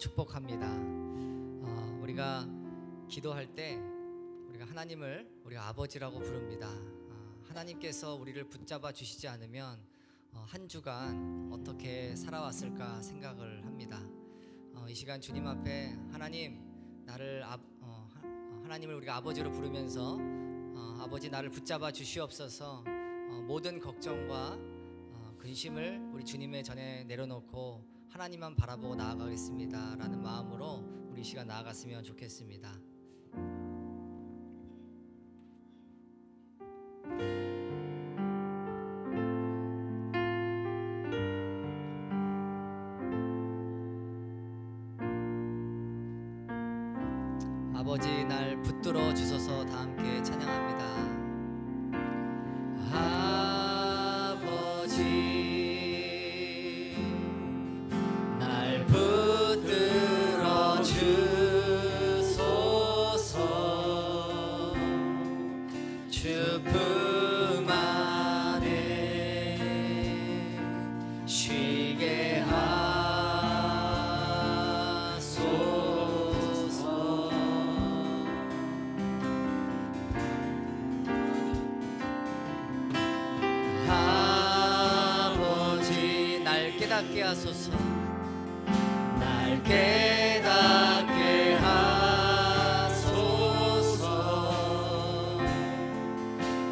축복합니다. 우리가 기도할 때 우리가 하나님을 우리가 아버지라고 부릅니다. 하나님께서 우리를 붙잡아 주시지 않으면 한 주간 어떻게 살아왔을까 생각을 합니다. 이 시간 주님 앞에 하나님 하나님을 우리가 아버지로 부르면서 아버지 나를 붙잡아 주시옵소서. 모든 걱정과 근심을 우리 주님의 전에 내려놓고 하나님만 바라보고 나아가겠습니다 라는 마음으로 우리 이 시간 나아갔으면 좋겠습니다. 아버지 날 붙들어 주소서. 다 함께 찬양합니다. 아버지 날 붙들어 주소서. 주 품 안에 쉬게 하소서. 아버지 날 깨닫게 하소서. 날 깨닫게 하소서.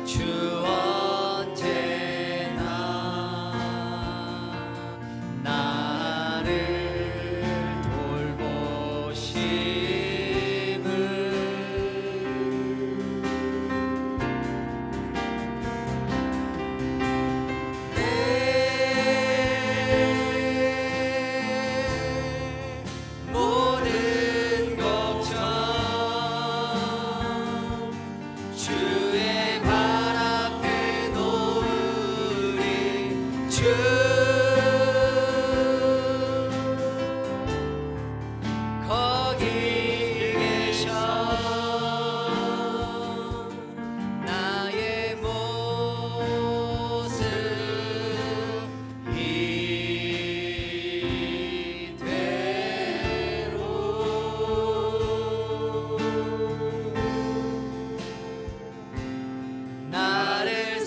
주 언제나 나를 돌보심을. 모든 걱정 주의 발 앞에 놓으리. 주 거기 계셔. 나의 모습 이대로 나를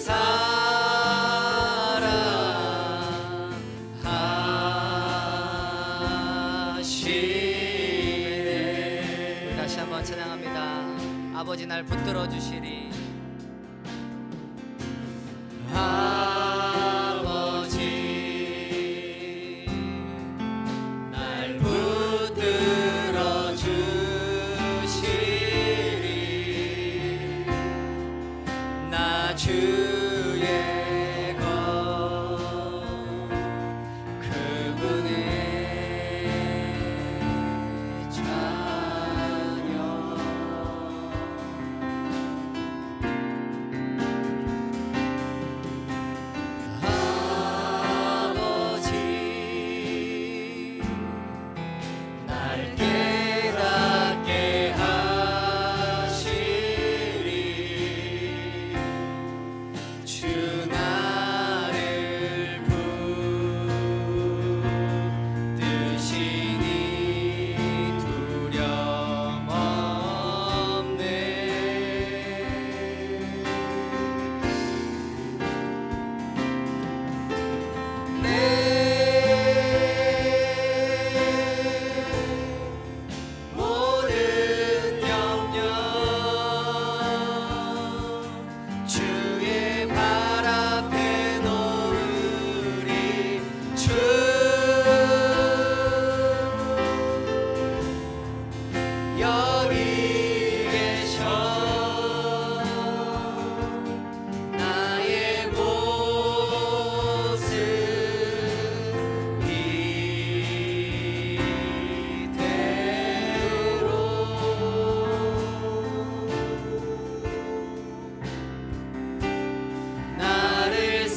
사랑하시네. 다시 한번 찬양합니다. 아버지 날 붙들어 주시리. 아버지 날 붙들어 주시리. 나 주의 것 그분의 자녀. 아버지 날 깨닫게 하시리. 주 나를 붙드시니 두려움 없네. 모든 염려 주의 발 앞에 놓으리. 주 여기 계셔. 나의 모습 이대로 나를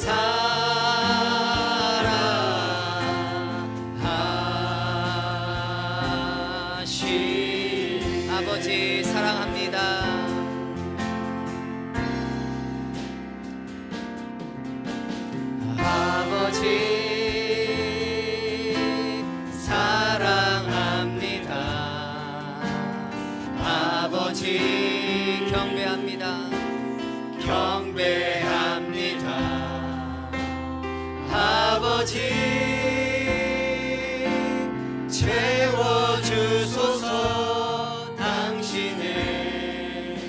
사랑하시. 아버지 사랑합니다. 아버지 사랑합니다. 경배합니다. 경배합니다. 아버지 채워주소서. 당신의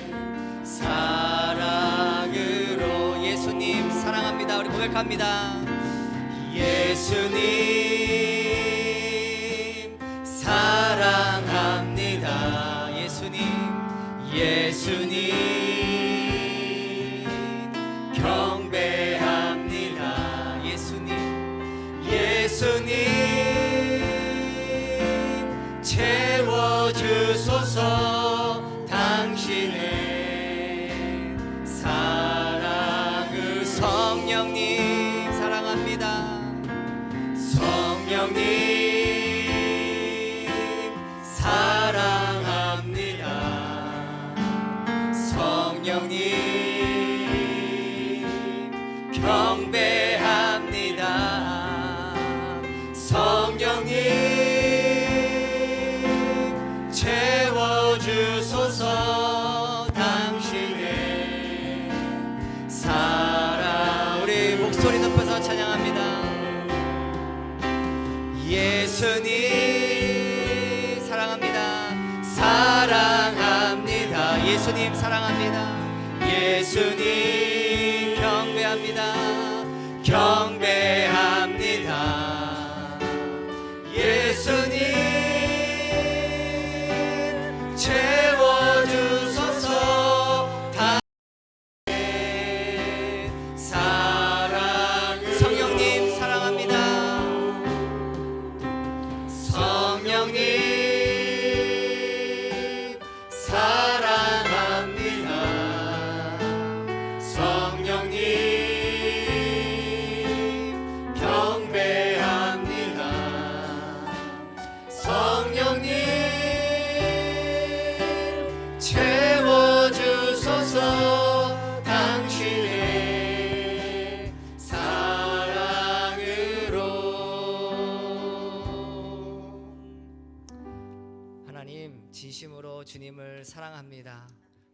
사랑으로. 예수님 사랑합니다. 우리 고백합니다. 예수님 사랑합니다. 예수님 경배합니다. 예수님 채워주소서. 당신의 사랑을. 성령님 사랑합니다. 성령님 사랑합니다. 성령님 경배합니다. 성령님 채워주소서. 당신의 사랑. 우리 목소리 높여서 찬양합니다. 예수님 사랑합니다. 사랑합니다. 예수님 사랑합니다. 예수님 경배합니다. 경배합니다. 예수님 채워주소서. 당신의 사랑을. 성령님 사랑합니다. 성령님 사랑합니다. 성령님 경배합니다. 성령님 채워주소서. 당신의 사랑으로. 하나님 진심으로 주님을 사랑합니다.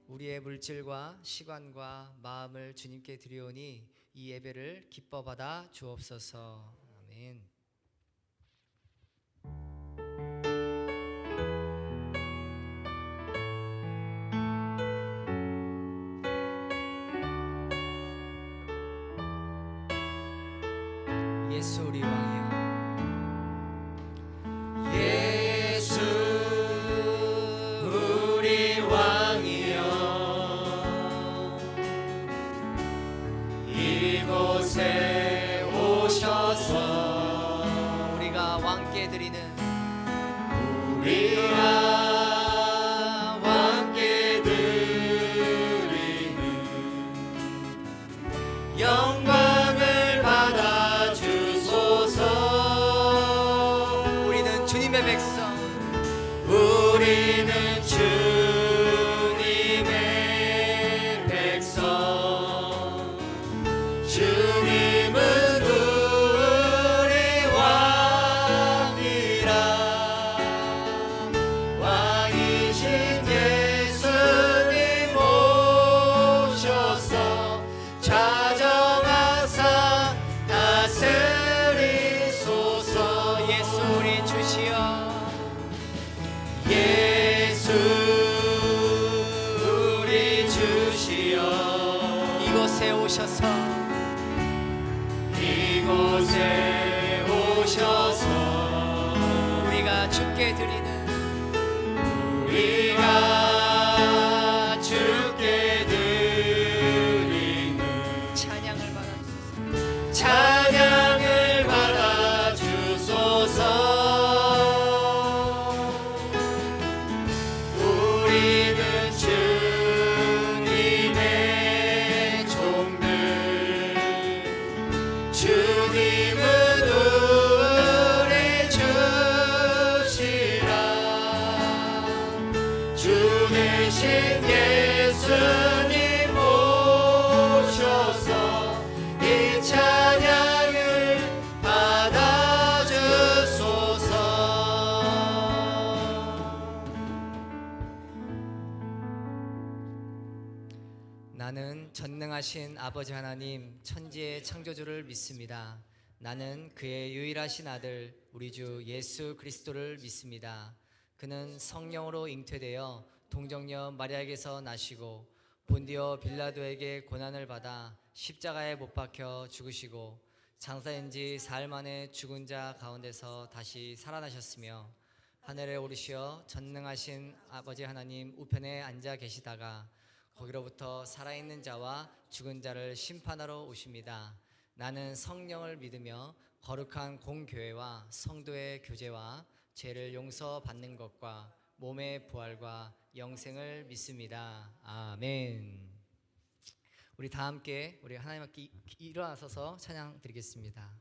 우리의 물질과 시간과 마음을 주님께 드리오니 이 예배를 기뻐 받아 주옵소서. 아멘. 예수 우리 왕이여. 예수 우리 왕이여. 이곳에 오셔서 우리가 왕께 드리는 우리가 왕께 드리는 영광을 받아 주소서. 우리는 주님의 백성. 우리는 주님의 백성. 주님은 우리 왕이라. 왕이신 예수님 오셔서 자정하사 다스리소서. 예수 우리 주시여. 예수 우리 주시여. 이곳에 오셔서 이곳에 오셔서 우리가 주께 드리는 우리가 주께 드리는 찬양을 받아주소서. 찬양을 받아 주소서. 우리는 주님의 종들. 주님은 우리 주시라. 주 대신 예수님 오셔서 이 찬양을 받아 주소서. 나는 전능하신 아버지 하나님 천지의 창조주를 믿습니다. 나는 그의 유일하신 아들 우리 주 예수 그리스도를 믿습니다. 그는 성령으로 잉태되어 동정녀 마리아에게서 나시고 본디오 빌라도에게 고난을 받아 십자가에 못 박혀 죽으시고 장사된 지 사흘 만에 죽은 자 가운데서 다시 살아나셨으며 하늘에 오르시어 전능하신 아버지 하나님 우편에 앉아 계시다가 거기로부터 살아있는 자와 죽은 자를 심판하러 오십니다. 나는 성령을 믿으며 거룩한 공교회와 성도의 교제와 죄를 용서받는 것과 몸의 부활과 영생을 믿습니다. 아멘. 우리 다 함께 우리 하나님 앞에 일어나서서 찬양 드리겠습니다.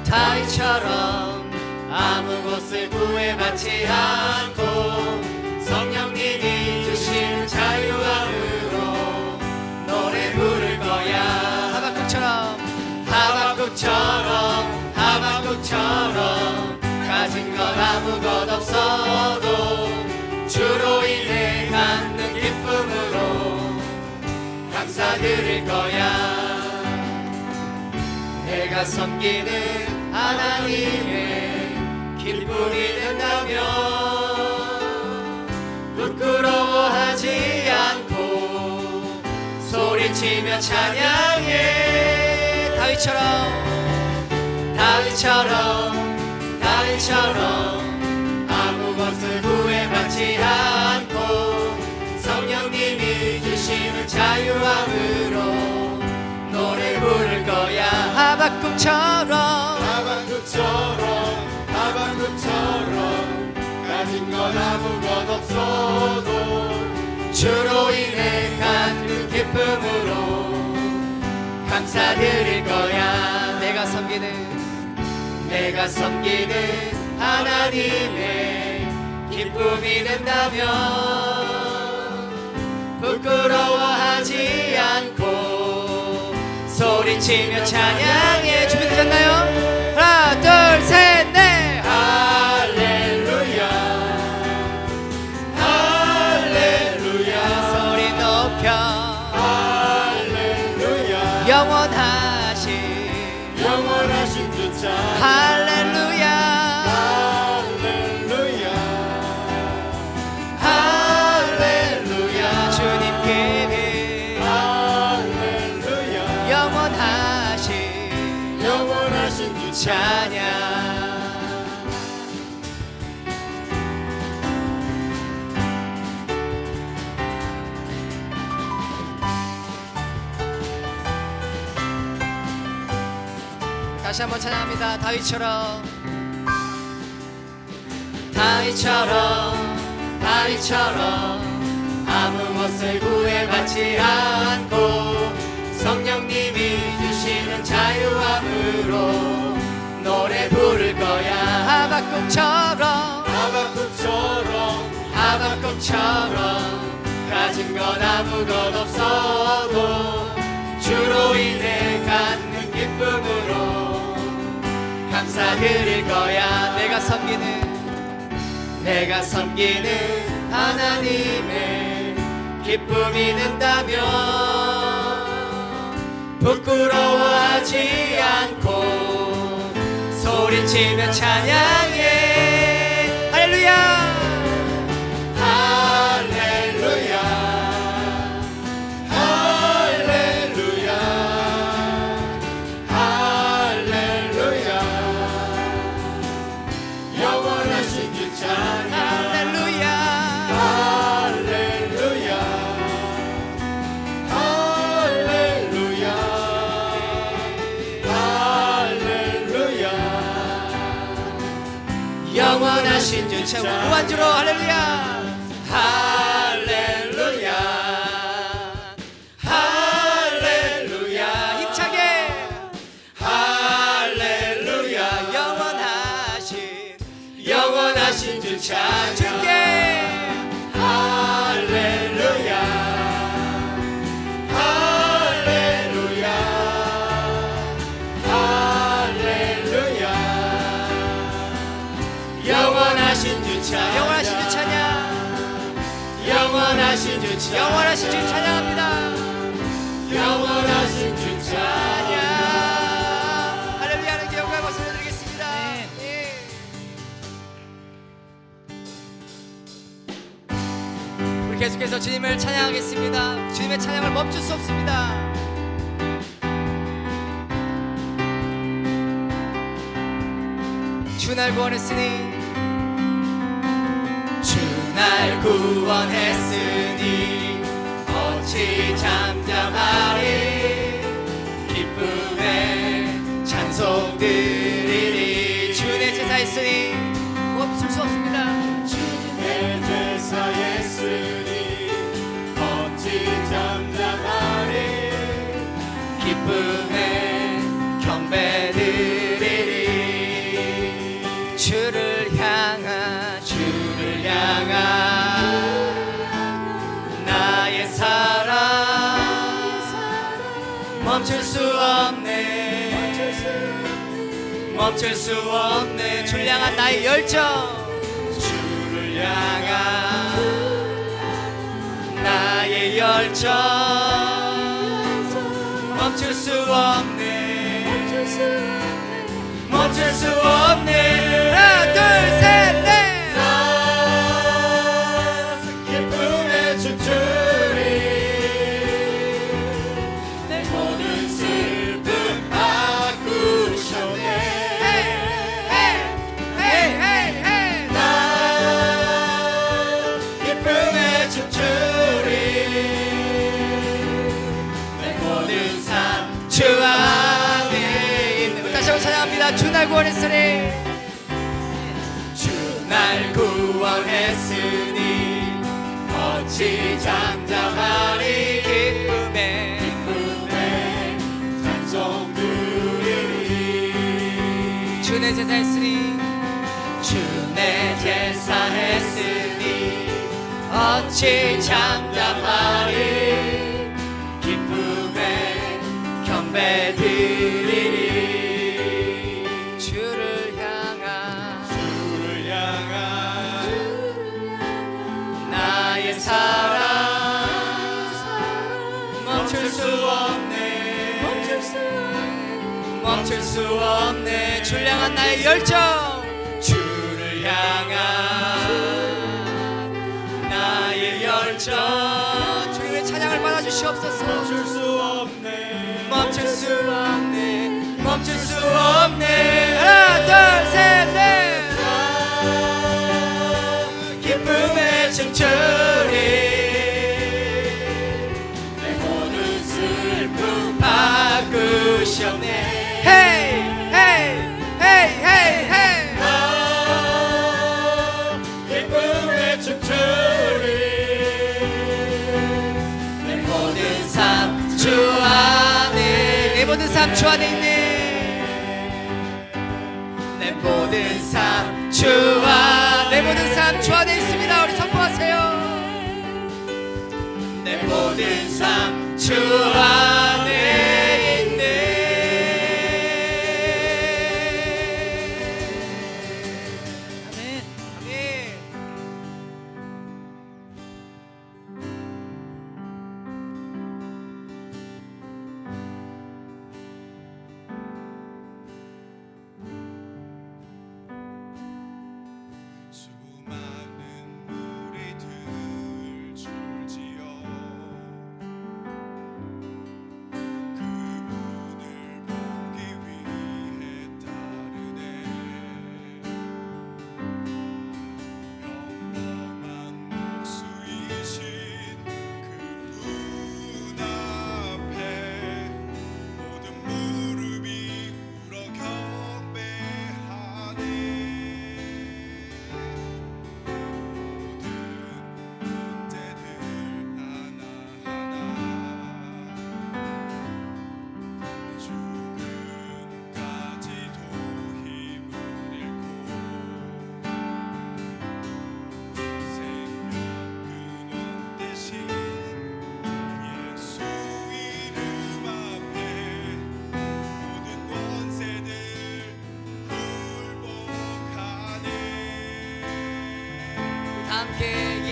다윗처럼 아무 것을 구애받지 않고 성령님이 주신 자유함으로 노래 부를 거야. 하박국처럼 가진 건 아무것 없어도 주로 인해 갖는 기쁨으로 감사드릴 거야. 내가 섬기는 하나님의 기쁨이 된다면 부끄러워하지 않고 소리치며 찬양해. 다윗처럼 아무 것을 구애받지 않고 성령님이 주시는 자유함으로 노래 부를 거야. 하박국처럼 가진 건 아무것 없어도 주로 인해 갖는 기쁨으로 감사드릴 거야. 내가 섬기는 하나님의 기쁨이 된다면 부끄러워하지 않고 소리치며 찬양해. 준비되셨나요? 하나 둘 셋 넷. 할렐루야 소리 높여. 할렐루야 영원하신 주 참. 할렐루야 주님께 영원하신 주 찬양. 다시 한번 찬양합니다. 다윗처럼 아무 것을 구애받지 않고 성령님이 주시는 자유함으로 노래 부를 거야. 하박국처럼 가진 건 아무것 없어도 주로 인해 갖는 기쁨으로 감사드릴 거야. 내가 섬기는 하나님의 기쁨이 된다면 부끄러워하지 않고 소리치며 찬양해. 할렐루야 영원하신 주 찬양. 영원하신 주 최고 무한주로 할렐루야. 힘차게 영원하신 주 찬양. 영원하신 주 찬양 영원하신 주 찬양 영원하신 주 찬양 영원하신 주 찬양합니다. 영원하신 주 찬양 할렐루야 하는 영광 박수 드리겠습니다. 예. 우리 계속해서 주님을 찬양하겠습니다. 주님의 찬양을 멈출 수 없습니다. 주 날 구원했으니 주 날 구원했으니 어찌 잠잠하리 기쁨에 찬송 드리리 주의 제사 있으니 멈출 수 없습니다. 주의 제사에 쓰니 어찌 잠잠하리 기쁨에 경배 드리리 주를 향한 나의 사랑 멈출 수 없네 주를 향한 나의 열정 주를 향한 나의 열정 멈출 수 없네 하나 둘 셋 넷 기쁨에 춤추리 내 모든 슬픔 바꾸셨네 나 기쁨에 춤추리 내 모든 삶 주 안에 있는 다시 한번 찬양합니다. 주 날 구원했으니 주 날 구원했으니 어찌 잠잠하리 기쁨에 찬송 드리리 주 내 제사 했으니 주 내 제사 했으니 어찌 잠잠하리 기쁨에 경배 드리리 주를 향한 나의 사랑 멈출 수 없네 주를 향한 나의 열정 주를 향한 나의 열정 주님의 찬양을 받아주시옵소서 멈출 수 없네 하나 둘 셋 넷 기쁨에 춤추리 내 모든 슬픔 바꾸셨네 헤이 헤이 헤이 헤이 헤이 기쁨에 춤추리 내 모든 삶 주 안에 내 모든 삶 주 안에 있네 내 모든 삶 주 안에 있습니다. 우리 선포하세요. 내 모든 삶 주 안에 있네 아멘 아멘 수많은 무리들 줄지어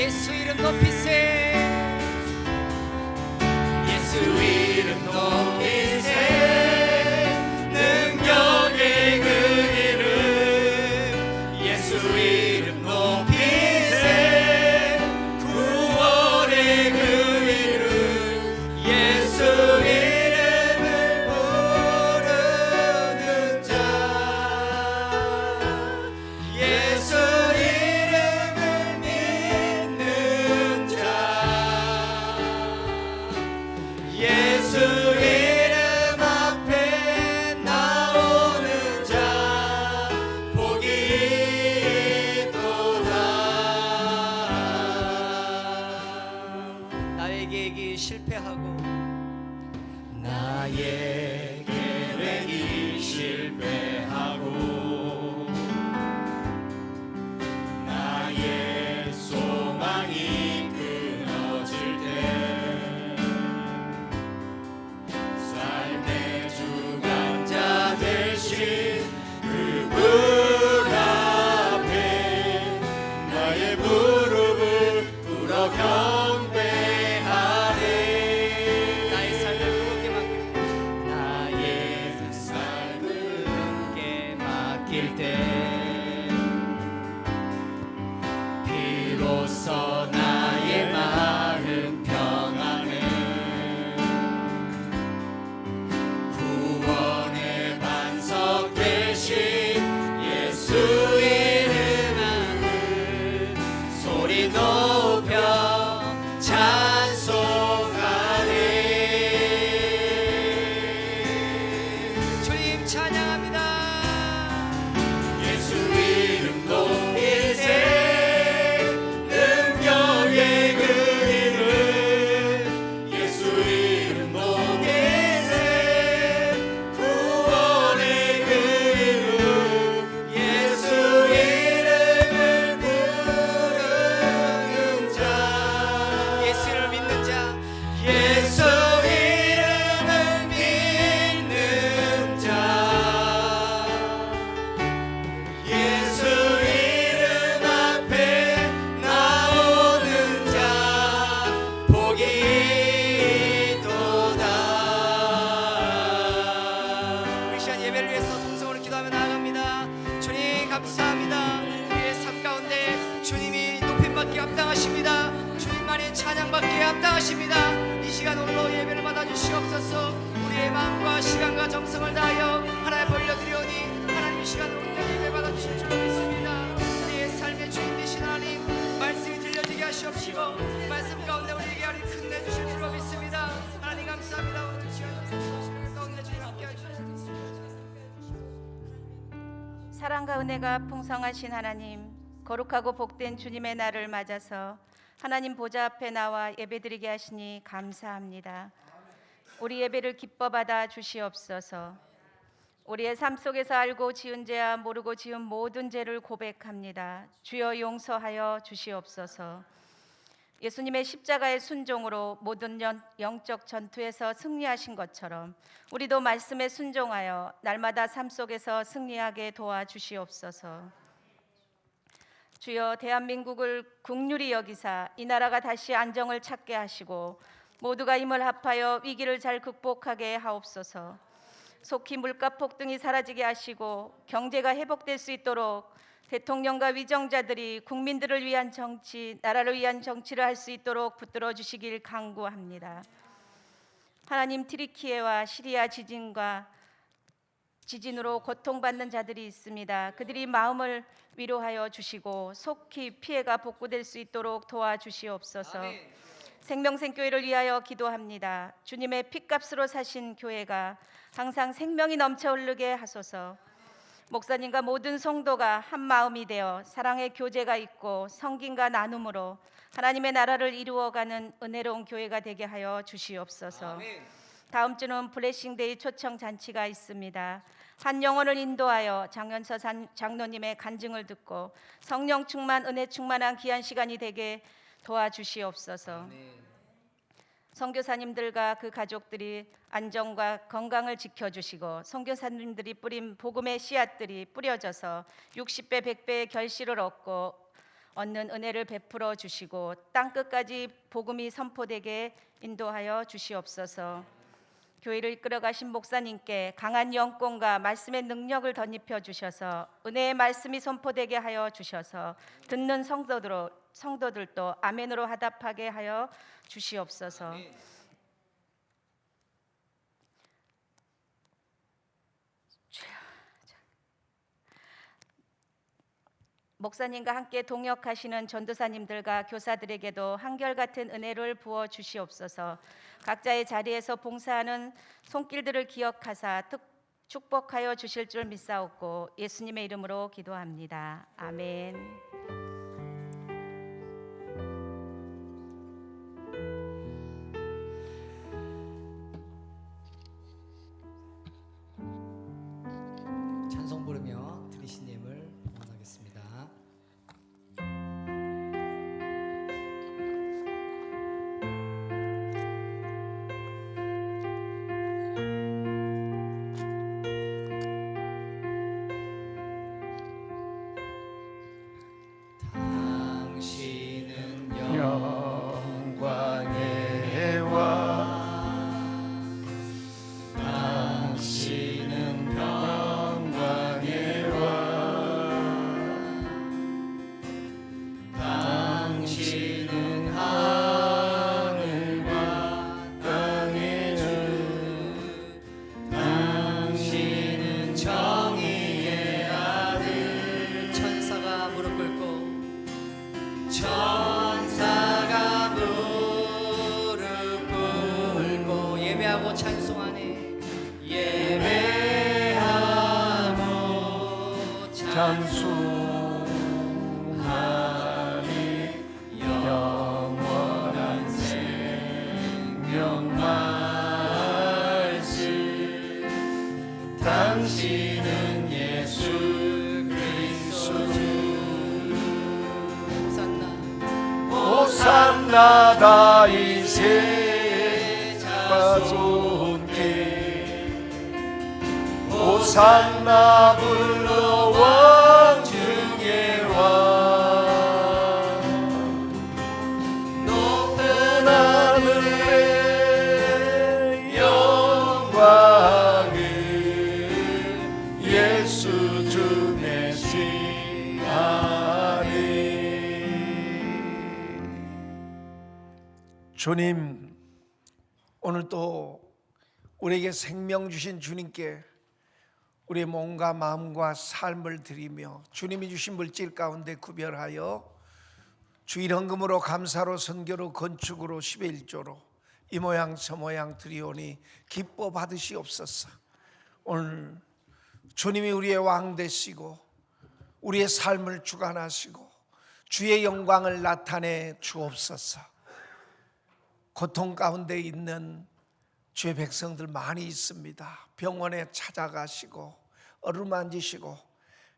예수 이름 높이세. 예수 이름 높이세. 능력의 그 이름 예수 이름 높이세. 구원의 그 이름 예수 이름을 부르는 자 예수 이름을 믿는 자 예수 이름 앞에 나오는 자 복이 있도다. 나의 계획이 실패하고 나의 계획이 실패하고 나의 소망이 끊어질 때 삶의 주관자 되신 그분 앞에 나의 무릎을 꿇어 경배하네. 나의 삶을 그분께 맡기고 나의 삶을 그분께 맡길 때 비로소 나의 마음 평안해. 구원의 반석 되신 예수 이름을 소리 높여 찬송하네. 주님 찬양합니다. 예수 이름 높이세. 능력의 그 이름 예수 이름 높이세. 구원의 그 이름 예수 이름을 부르는 자 예수를 믿는 자 예수 이름을 믿는 자 예수 이름 앞에 나오는 자 복이 있도다. 우리 시간 예배를 위해서 통성으로 기도하며 나아갑니다. 주님 감사합니다. 우리의 삶 가운데 주님이 높임받기에 합당하십니다. 주님만이 찬양받기에 합당하십니다. 이 시간 홀로 예배를 받아주시옵소서. 우리의 마음과 시간과 정성을 다하여 하나님 벌려드리오니 하나님 이 시간으로 예배 받아주실 줄로 믿습니다. 우리의 삶의 주인 되신 하나님 말씀이 들려지게 하시옵시고 말씀 가운데 우리에게 하나님 끝내 주실 줄로 믿습니다. 하나님 감사합니다. 오늘 시간 가운데 주님 함께 하시옵소서. 사랑과 은혜가 풍성하신 하나님, 거룩하고 복된 주님의 날을 맞아서 하나님 보좌 앞에 나와 예배드리게 하시니 감사합니다. 우리 예배를 기뻐 받아 주시옵소서. 우리의 삶 속에서 알고 지은 죄와 모르고 지은 모든 죄를 고백합니다. 주여 용서하여 주시옵소서. 예수님의 십자가의 순종으로 모든 영적 전투에서 승리하신 것처럼 우리도 말씀에 순종하여 날마다 삶 속에서 승리하게 도와주시옵소서. 주여 대한민국을 국률이 여기사 이 나라가 다시 안정을 찾게 하시고 모두가 힘을 합하여 위기를 잘 극복하게 하옵소서. 속히 물가 폭등이 사라지게 하시고 경제가 회복될 수 있도록 대통령과 위정자들이 국민들을 위한 정치, 나라를 위한 정치를 할 수 있도록 붙들어 주시길 간구합니다. 하나님, 트리키예와 시리아 지진으로 고통받는 자들이 있습니다. 그들이 마음을 위로하여 주시고 속히 피해가 복구될 수 있도록 도와주시옵소서. 생명생교회를 위하여 기도합니다. 주님의 핏값으로 사신 교회가 항상 생명이 넘쳐 흐르게 하소서. 목사님과 모든 성도가 한 마음이 되어 사랑의 교제가 있고 성김과 나눔으로 하나님의 나라를 이루어가는 은혜로운 교회가 되게 하여 주시옵소서. 다음 주는 블레싱데이 초청 잔치가 있습니다. 한 영혼을 인도하여 장현서 장로님의 간증을 듣고 성령 충만, 은혜 충만한 귀한 시간이 되게 도와주시옵소서. 선교사님들과 그 가족들이 안전과 건강을 지켜주시고 선교사님들이 뿌린 복음의 씨앗들이 뿌려져서 60배, 100배의 결실을 얻고 얻는 은혜를 베풀어 주시고 땅 끝까지 복음이 선포되게 인도하여 주시옵소서. 교회를 이끌어가신 목사님께 강한 영권과 말씀의 능력을 덧입혀 주셔서 은혜의 말씀이 선포되게 하여 주셔서 듣는 성도들도 아멘으로 화답하게 하여 주시옵소서. 목사님과 함께 동역하시는 전도사님들과 교사들에게도 한결같은 은혜를 부어 주시옵소서. 각자의 자리에서 봉사하는 손길들을 기억하사 축복하여 주실 줄 믿사옵고 예수님의 이름으로 기도합니다. 아멘. 찬송 부르며 들으신 예물 봉헌하겠습니다. 당신은 영광의 왕, 당신은 영광의 왕, 당신은 하늘과 땅의 주, 당신은 정의의 아들. 천사가 무릎 꿇고 천사가 무릎 꿇고 예배하고 찬송하네. 예배하고 찬송하니 영원한 생명 말씀. 당신은 예수 그리스도 주. 호산나 다윗의 자손께 호산나 불러 왕 중의 왕. 높은 하늘의 영광을 예수 주 메시아니. 주님, 오늘 또 우리에게 생명 주신 주님께 우리의 몸과 마음과 삶을 드리며 주님이 주신 물질 가운데 구별하여 주일 헌금으로 감사로 선교로 건축으로 11조로 이 모양 저 모양 드리오니 기뻐 받으시옵소서. 오늘 주님이 우리의 왕 되시고 우리의 삶을 주관하시고 주의 영광을 나타내 주옵소서. 고통 가운데 있는 주의 백성들 많이 있습니다. 병원에 찾아가시고 어루만지시고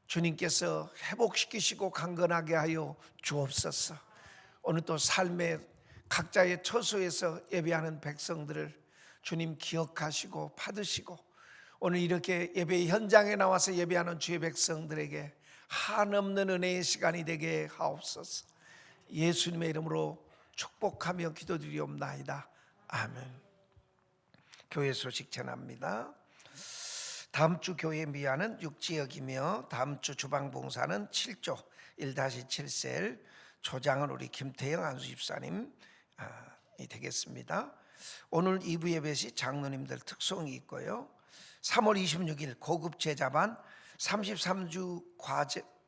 주님께서 회복시키시고 강건하게 하여 주옵소서. 오늘 또 삶의 각자의 처소에서 예배하는 백성들을 주님 기억하시고 받으시고 오늘 이렇게 예배 현장에 나와서 예배하는 주의 백성들에게 한없는 은혜의 시간이 되게 하옵소서. 예수님의 이름으로 축복하며 기도드리옵나이다. 아멘. 교회 소식 전합니다. 다음 주 교회 미화는 6지역이며 다음 주 주방봉사는 7조 1-7셀, 조장은 우리 김태영 안수집사님이 되겠습니다. 오늘 2부 예배시 장로님들 특송이 있고요. 3월 26일 고급 제자반 33주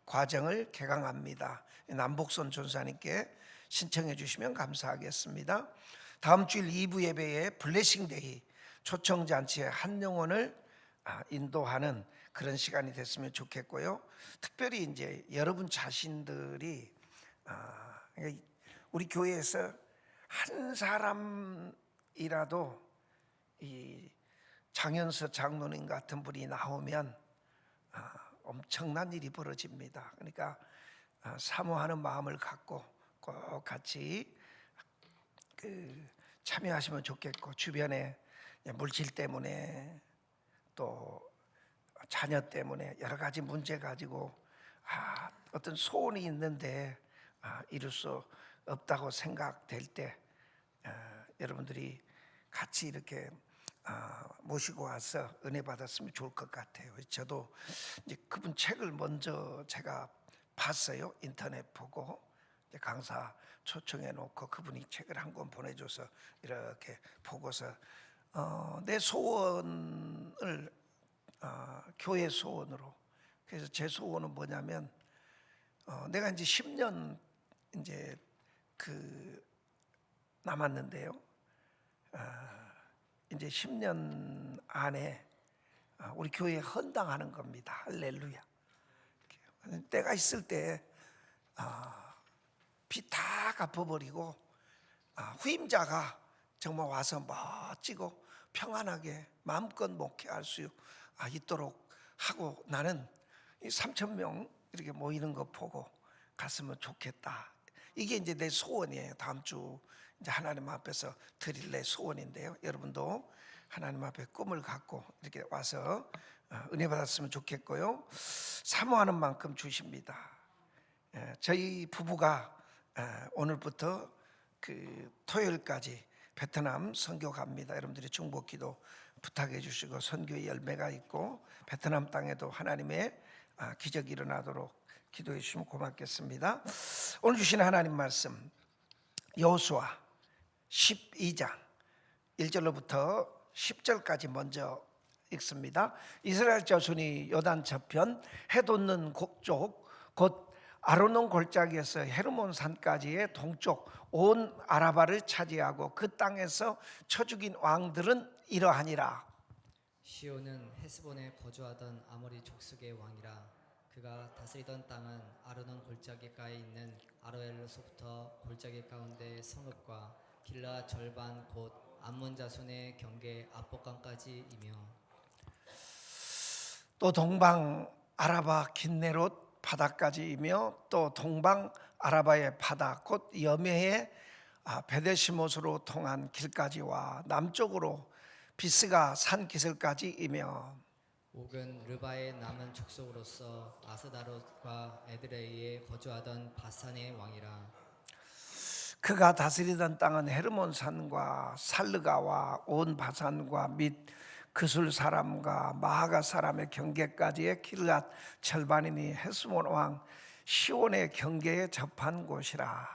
과정을 개강합니다. 남복선 전사님께 신청해 주시면 감사하겠습니다. 다음 주일 2부 예배에 블레싱데이 초청잔치에 한 영혼을 인도하는 그런 시간이 됐으면 좋겠고요. 특별히 이제 여러분 자신들이 우리 교회에서 한 사람이라도 이 장현서 장로님 같은 분이 나오면 엄청난 일이 벌어집니다. 그러니까 사모하는 마음을 갖고 꼭 같이 참여하시면 좋겠고, 주변에 물질 때문에 또 자녀 때문에 여러 가지 문제 가지고 어떤 소원이 있는데 이룰 수 없다고 생각될 때 여러분들이 같이 이렇게 모시고 와서 은혜 받았으면 좋을 것 같아요. 저도 이제 그분 책을 먼저 제가 봤어요. 인터넷 보고 이제 강사 초청해 놓고 그분이 책을 한 권 보내줘서 이렇게 보고서 내 소원을 교회 소원으로, 그래서 제 소원은 뭐냐면 내가 이제 10년 이제 남았는데요. 이제 10년 안에 우리 교회에 헌당하는 겁니다. 할렐루야. 때가 있을 때 빚 다 갚아버리고 후임자가 정말 와서 멋지고 평안하게 마음껏 목회할 수 있도록 하고, 나는 이 3,000명 이렇게 모이는 거 보고 갔으면 좋겠다. 이게 이제 내 소원이에요. 다음 주 이제 하나님 앞에서 드릴 내 소원인데요. 여러분도 하나님 앞에 꿈을 갖고 이렇게 와서 은혜 받았으면 좋겠고요. 사모하는 만큼 주십니다. 저희 부부가 오늘부터 토요일까지 베트남 선교 갑니다. 여러분들이 중보기도 부탁해 주시고 선교의 열매가 있고 베트남 땅에도 하나님의 기적이 일어나도록 기도해 주시면 고맙겠습니다. 오늘 주신 하나님 말씀 여호수아 12장 1절로부터 10절까지 먼저 읽습니다. 이스라엘 자손이 요단 저편 해 돋는 쪽 곧 아르논 골짜기에서 헤르몬 산까지의 동쪽 온 아라바를 차지하고 그 땅에서 쳐 죽인 왕들은 이러하니라. 시온은 헤스본에 거주하던 아모리 족속의 왕이라. 그가 다스리던 땅은 아르논 골짜기가에 있는 아로엘로서부터 골짜기 가운데 성읍과 길라 절반 곧 암몬 자손의 경계 압복강까지이며, 또 동방 아라바 긴네롯 바다까지이며 또 동방 아라바의 바다 곧 여메의 베데시못으로 통한 길까지와 남쪽으로 비스가 산 기슭까지이며, 옥은 르바의 남은 족속으로서 아스다롯과 에드레이에 거주하던 바산의 왕이라. 그가 다스리던 땅은 헤르몬 산과 살르가와 온 바산과 및 그술 사람과 마하가 사람의 경계까지의 길앗 절반이니 헤스몬 왕 시온의 경계에 접한 곳이라.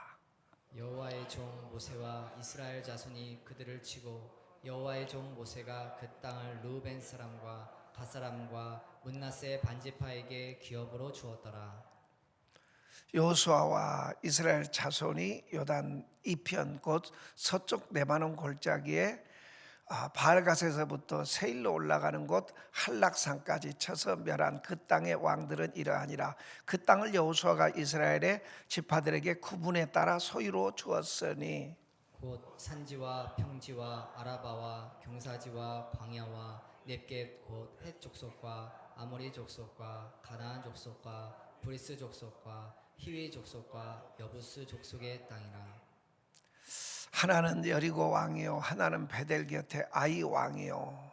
여호와의 종 모세와 이스라엘 자손이 그들을 치고 여호와의 종 모세가 그 땅을 르우벤 사람과 갓 사람과 문나세 반지파에게 기업으로 주었더라. 여호수아와 이스라엘 자손이 요단 이편 곧 서쪽 레바논 골짜기에 바알갓에서부터 세일로 올라가는 곳 한락산까지 쳐서 멸한 그 땅의 왕들은 이러하니라. 그 땅을 여호수아가 이스라엘의 지파들에게 구분에 따라 소유로 주었으니 곧 산지와 평지와 아라바와 경사지와 광야와 넵겟 곧 헷 족속과 아모리 족속과 가나안 족속과 브리스 족속과 히위 족속과 여부스 족속의 땅이라. 하나는 여리고 왕이요 하나는 베델 곁에 아이 왕이요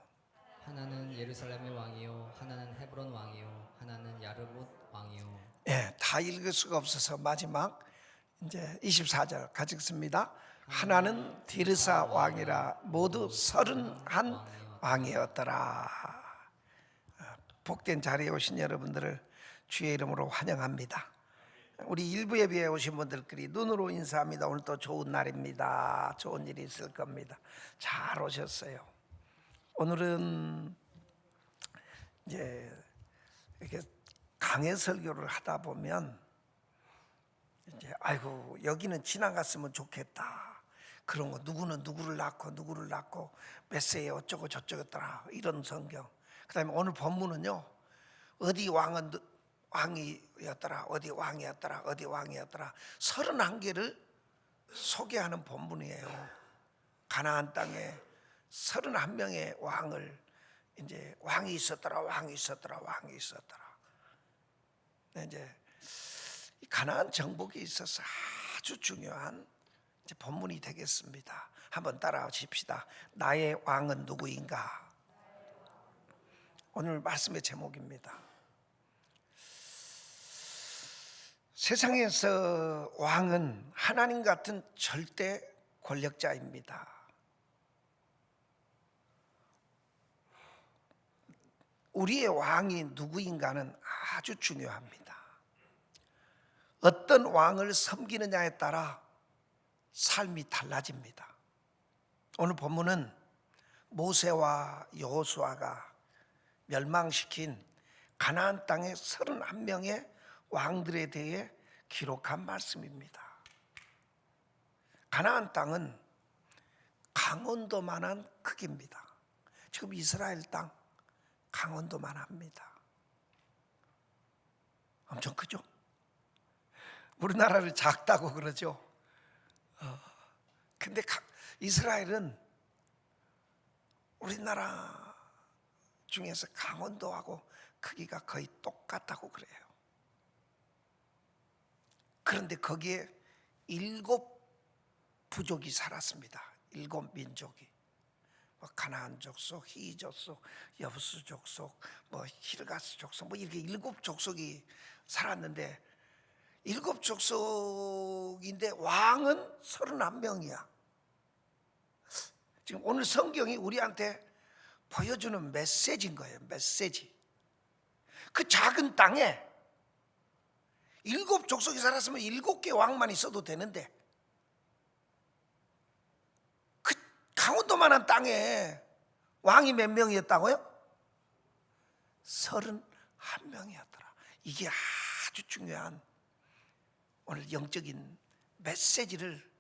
하나는 예루살렘의 왕이요 하나는 헤브론 왕이요 하나는 야르못 왕이요. 다 읽을 수가 없어서 마지막 이제 24절 같이 읽습니다. 하나는 디르사 왕이라 모두 31 왕이었더라. 복된 자리에 오신 여러분들을 주의 이름으로 환영합니다. 우리 일부 예배에 오신 분들끼리 눈으로 인사합니다. 오늘 또 좋은 날입니다. 좋은 일이 있을 겁니다. 잘 오셨어요. 오늘은 이제 이렇게 강해 설교를 하다 보면 이제 아이고 여기는 지나갔으면 좋겠다. 그런 거 누구는 누구를 낳고 몇 세에 어쩌고 저쩌겠더라 이런 성경. 그다음에 오늘 본문은요. 어디 왕은 왕이었더라 어디 왕이었더라 31개를 소개하는 본문이에요. 가나안 땅에 31명의 왕을 이제 왕이 있었더라. 근데 이제 가나안 정복에 있어서 아주 중요한 이제 본문이 되겠습니다. 한번 따라하십시다. 나의 왕은 누구인가? 오늘 말씀의 제목입니다. 세상에서 왕은 하나님 같은 절대 권력자입니다. 우리의 왕이 누구인가는 아주 중요합니다. 어떤 왕을 섬기느냐에 따라 삶이 달라집니다. 오늘 본문은 모세와 여호수아가 멸망시킨 가나안 땅의 31명의 왕들에 대해 기록한 말씀입니다. 가나안 땅은 강원도만한 크기입니다. 지금 이스라엘 땅 강원도만 합니다. 엄청 크죠? 우리나라를 작다고 그러죠. 근데 이스라엘은 우리나라 중에서 강원도하고 크기가 거의 똑같다고 그래요. 그런데 거기에 7 부족이 살았습니다. 7 민족이. 가나안 족속, 히위 족속, 여부스 족속, 히르가스 족속, 이렇게 7 족속이 살았는데 7 족속인데 왕은 31명이야. 지금 오늘 성경이 우리한테 보여주는 메시지인 거예요. 메시지. 그 작은 땅에 7 족속이 살았으면 7개 왕만 있어도 되는데 그 강원도만한 땅에 왕이 몇 명이었다고요? 31명이었더라. 이게 아주 중요한 오늘 영적인 메시지를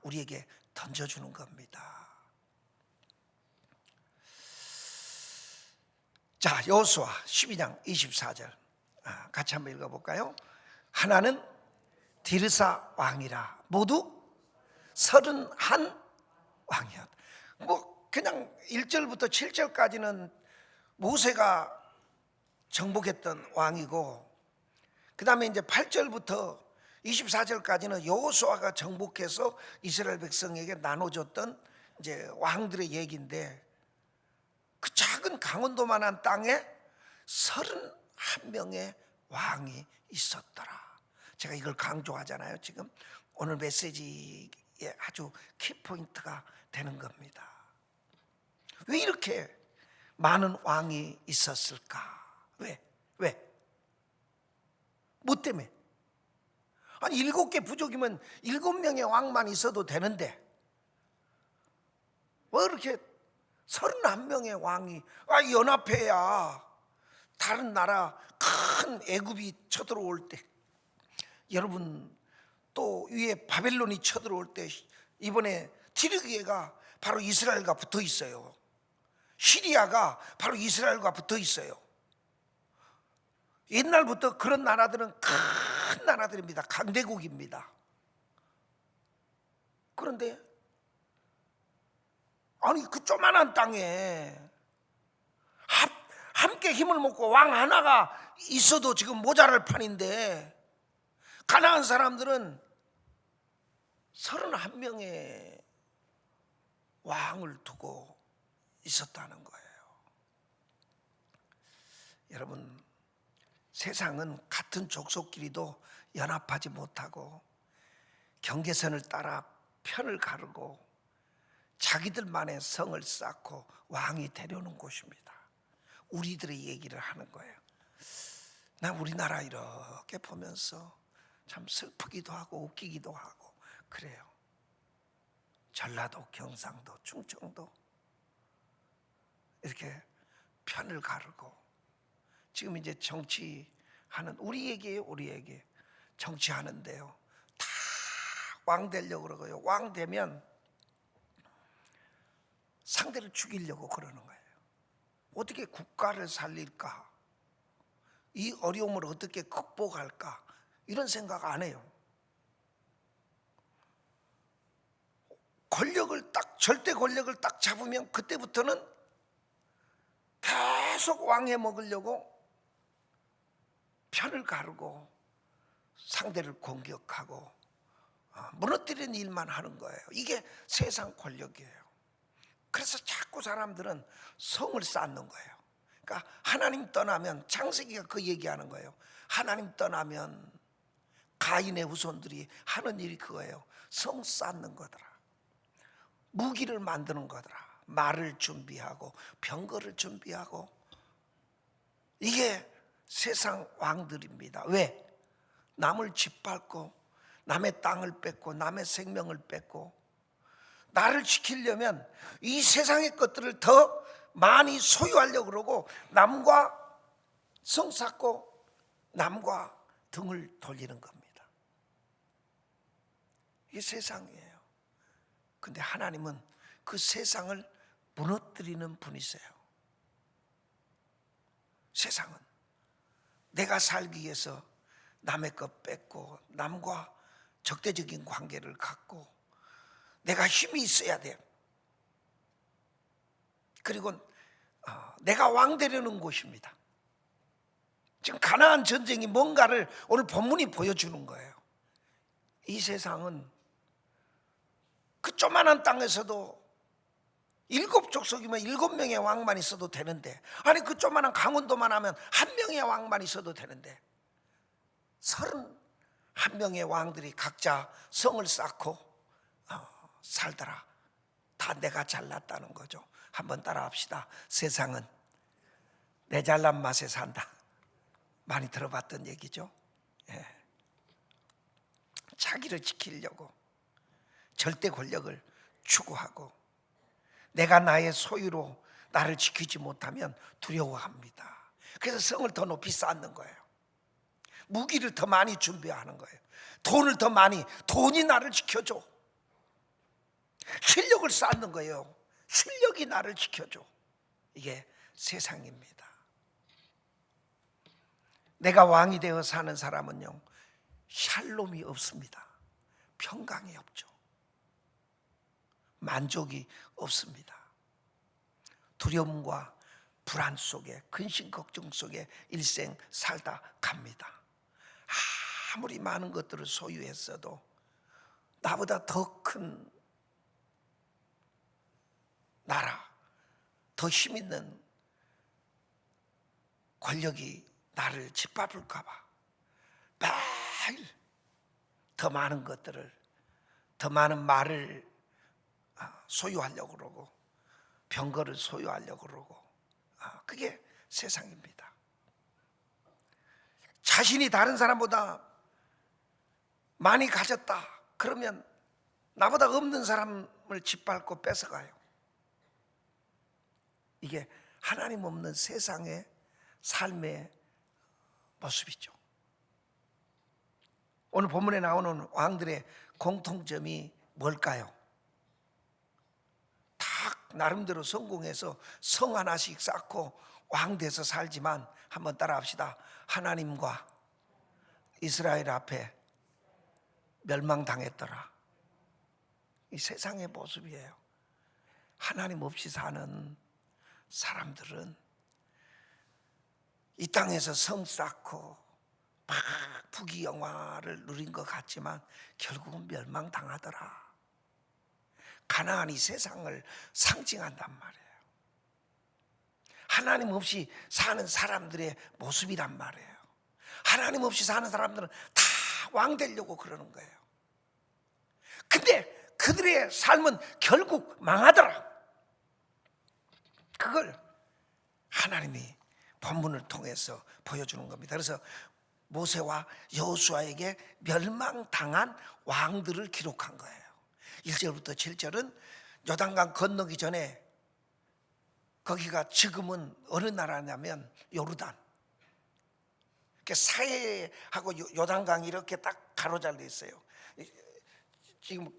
우리에게 던져주는 겁니다. 자, 여호수아 12장 24절 같이 한번 읽어볼까요? 하나는 디르사 왕이라 모두 31 왕이었다. 그냥 1절부터 7절까지는 모세가 정복했던 왕이고, 그 다음에 이제 8절부터 24절까지는 여호수아가 정복해서 이스라엘 백성에게 나눠줬던 이제 왕들의 얘기인데, 그 작은 강원도만한 땅에 31명의 왕이 있었더라. 제가 이걸 강조하잖아요. 지금 오늘 메시지에 아주 키포인트가 되는 겁니다. 왜 이렇게 많은 왕이 있었을까? 왜? 뭐 때문에? 아니 7개 부족이면 7명의 왕만 있어도 되는데 왜 이렇게 31명의 왕이 연합해야 다른 나라 큰 애굽이 쳐들어올 때, 여러분 또 위에 바벨론이 쳐들어올 때 이번에 티르기가 바로 이스라엘과 붙어 있어요. 시리아가 바로 이스라엘과 붙어 있어요. 옛날부터 그런 나라들은 큰 나라들입니다. 강대국입니다. 그런데 아니 그 조만한 땅에 함께 힘을 먹고 왕 하나가 있어도 지금 모자랄 판인데, 가나안 사람들은 31명의 왕을 두고 있었다는 거예요. 여러분, 세상은 같은 족속끼리도 연합하지 못하고 경계선을 따라 편을 가르고 자기들만의 성을 쌓고 왕이 되려는 곳입니다. 우리들의 얘기를 하는 거예요. 나 우리나라 이렇게 보면서 참 슬프기도 하고 웃기기도 하고 그래요. 전라도, 경상도, 충청도 이렇게 편을 가르고 지금 이제 정치하는 우리에게 정치하는데요. 다 왕 되려고 그러고요. 왕 되면 상대를 죽이려고 그러는 거예요. 어떻게 국가를 살릴까? 이 어려움을 어떻게 극복할까? 이런 생각 안 해요. 절대 권력을 딱 잡으면 그때부터는 계속 왕해 먹으려고 편을 가르고 상대를 공격하고 무너뜨리는 일만 하는 거예요. 이게 세상 권력이에요. 그래서 자꾸 사람들은 성을 쌓는 거예요. 그러니까 하나님 떠나면, 창세기가 그 얘기하는 거예요. 하나님 떠나면 가인의 후손들이 하는 일이 그거예요. 성 쌓는 거더라. 무기를 만드는 거더라. 말을 준비하고 병거를 준비하고. 이게 세상 왕들입니다. 왜? 남을 짓밟고 남의 땅을 뺏고 남의 생명을 뺏고 나를 지키려면 이 세상의 것들을 더 많이 소유하려고 그러고 남과 성 쌓고 남과 등을 돌리는 겁니다. 이게 세상이에요. 근데 하나님은 그 세상을 무너뜨리는 분이세요. 세상은 내가 살기 위해서 남의 것 뺏고 남과 적대적인 관계를 갖고 내가 힘이 있어야 돼. 그리고 내가 왕 되려는 곳입니다. 지금 가나안 전쟁이 뭔가를 오늘 본문이 보여주는 거예요. 이 세상은 그 조그만한 땅에서도 7족속이면 7명의 왕만 있어도 되는데, 아니 그 조그만한 강원도만 하면 1명의 왕만 있어도 되는데 31명의 왕들이 각자 성을 쌓고 살더라. 다 내가 잘났다는 거죠. 한번 따라합시다. 세상은 내 잘난 맛에 산다. 많이 들어봤던 얘기죠. 예. 자기를 지키려고 절대 권력을 추구하고 내가 나의 소유로 나를 지키지 못하면 두려워합니다. 그래서 성을 더 높이 쌓는 거예요. 무기를 더 많이 준비하는 거예요. 돈을 더 많이, 돈이 나를 지켜줘. 실력을 쌓는 거예요. 실력이 나를 지켜줘. 이게 세상입니다. 내가 왕이 되어 사는 사람은요, 샬롬이 없습니다. 평강이 없죠. 만족이 없습니다. 두려움과 불안 속에, 근심 걱정 속에 일생 살다 갑니다. 아무리 많은 것들을 소유했어도 나보다 더 큰 나라, 더 힘 있는 권력이 나를 짓밟을까 봐 매일 더 많은 것들을, 더 많은 말을 소유하려고 그러고 병거를 소유하려고 그러고, 그게 세상입니다. 자신이 다른 사람보다 많이 가졌다 그러면 나보다 없는 사람을 짓밟고 뺏어가요. 이게 하나님 없는 세상의 삶의 모습이죠. 오늘 본문에 나오는 왕들의 공통점이 뭘까요? 다 나름대로 성공해서 성 하나씩 쌓고 왕 돼서 살지만, 한번 따라합시다. 하나님과 이스라엘 앞에 멸망당했더라. 이 세상의 모습이에요. 하나님 없이 사는 사람들은 이 땅에서 성 쌓고 막 부귀영화를 누린 것 같지만 결국은 멸망당하더라. 가나안이 세상을 상징한단 말이에요. 하나님 없이 사는 사람들의 모습이란 말이에요. 하나님 없이 사는 사람들은 다 왕 되려고 그러는 거예요. 근데 그들의 삶은 결국 망하더라. 그걸 하나님이 본문을 통해서 보여주는 겁니다. 그래서 모세와 여호수아에게 멸망당한 왕들을 기록한 거예요. 1절부터 7절은 요단강 건너기 전에, 거기가 지금은 어느 나라냐면 요르단, 사해하고 요단강이 이렇게 딱 가로잘려 있어요. 지금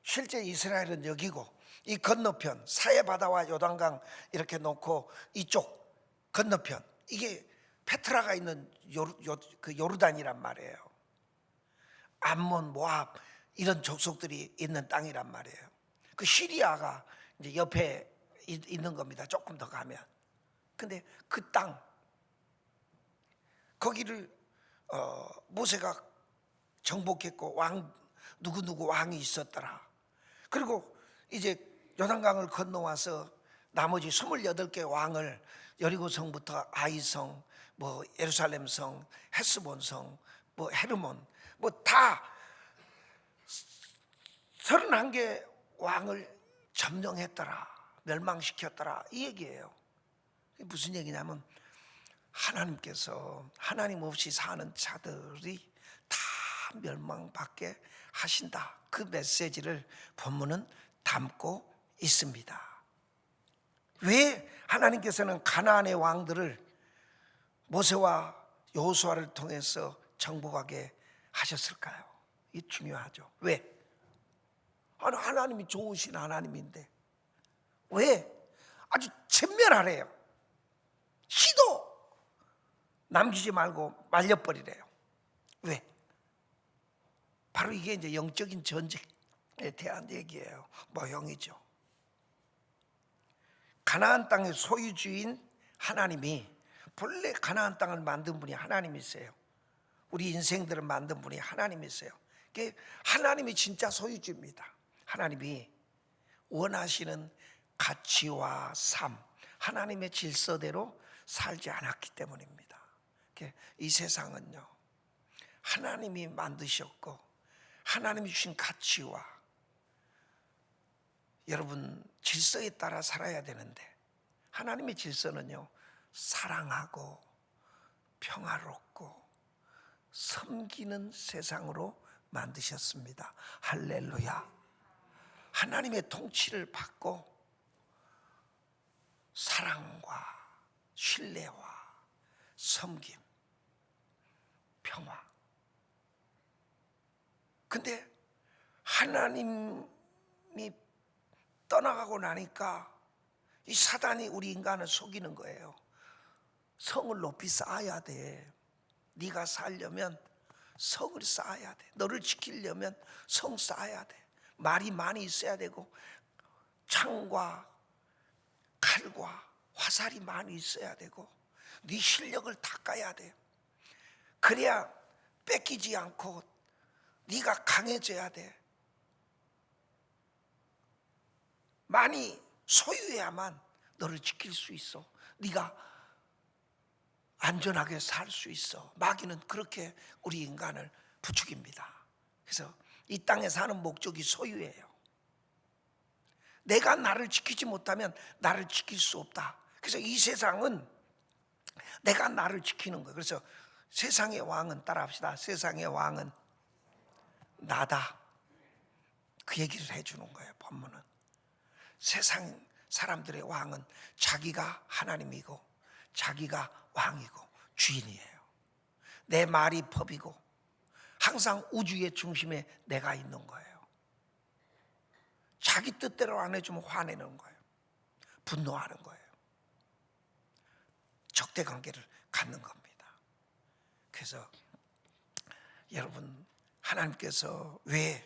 실제 이스라엘은 여기고, 이 건너편 사해 바다와 요단강 이렇게 놓고 이쪽 건너편, 이게 페트라가 있는 그 요르단이란 말이에요. 암몬, 모압 이런 족속들이 있는 땅이란 말이에요. 그 시리아가 이제 옆에 있는 겁니다. 조금 더 가면. 근데 그 땅, 거기를 모세가 정복했고 누구 왕이 있었더라. 그리고 이제 요단강을 건너와서 나머지 28개 왕을 여리고성부터 아이성, 예루살렘성, 헤스본성, 헤르몬 뭐 다 31개 왕을 점령했더라, 멸망시켰더라, 이 얘기예요. 무슨 얘기냐면 하나님께서 하나님 없이 사는 자들이 다 멸망받게 하신다, 그 메시지를 본문은 담고 있습니다. 왜 하나님께서는 가나안의 왕들을 모세와 여호수아를 통해서 정복하게 하셨을까요? 이 중요하죠. 왜? 하나님이 좋으신 하나님인데 왜 아주 천멸하래요. 시도 남기지 말고 말려버리래요. 왜? 바로 이게 이제 영적인 전쟁에 대한 얘기예요. 모형이죠. 가나안 땅의 소유주인 하나님이, 본래 가나안 땅을 만든 분이 하나님이세요. 우리 인생들을 만든 분이 하나님이세요. 하나님이 진짜 소유주입니다. 하나님이 원하시는 가치와 삶, 하나님의 질서대로 살지 않았기 때문입니다. 이 세상은요, 하나님이 만드셨고 하나님이 주신 가치와 여러분 질서에 따라 살아야 되는데, 하나님의 질서는요, 사랑하고 평화롭고 섬기는 세상으로 만드셨습니다. 할렐루야. 하나님의 통치를 받고 사랑과 신뢰와 섬김, 평화. 근데 하나님이 떠나가고 나니까 이 사단이 우리 인간을 속이는 거예요. 성을 높이 쌓아야 돼. 네가 살려면 성을 쌓아야 돼. 너를 지키려면 성 쌓아야 돼. 말이 많이 있어야 되고 창과 칼과 화살이 많이 있어야 되고 네 실력을 닦아야 돼. 그래야 뺏기지 않고 네가 강해져야 돼. 많이 소유해야만 너를 지킬 수 있어. 네가 안전하게 살 수 있어. 마귀는 그렇게 우리 인간을 부추깁니다. 그래서 이 땅에 사는 목적이 소유예요. 내가 나를 지키지 못하면 나를 지킬 수 없다. 그래서 이 세상은 내가 나를 지키는 거예요. 그래서 세상의 왕은, 따라합시다, 세상의 왕은 나다, 그 얘기를 해주는 거예요. 본문은 세상 사람들의 왕은 자기가 하나님이고 자기가 왕이고 주인이에요. 내 말이 법이고 항상 우주의 중심에 내가 있는 거예요. 자기 뜻대로 안 해주면 화내는 거예요. 분노하는 거예요. 적대관계를 갖는 겁니다. 그래서 여러분, 하나님께서 왜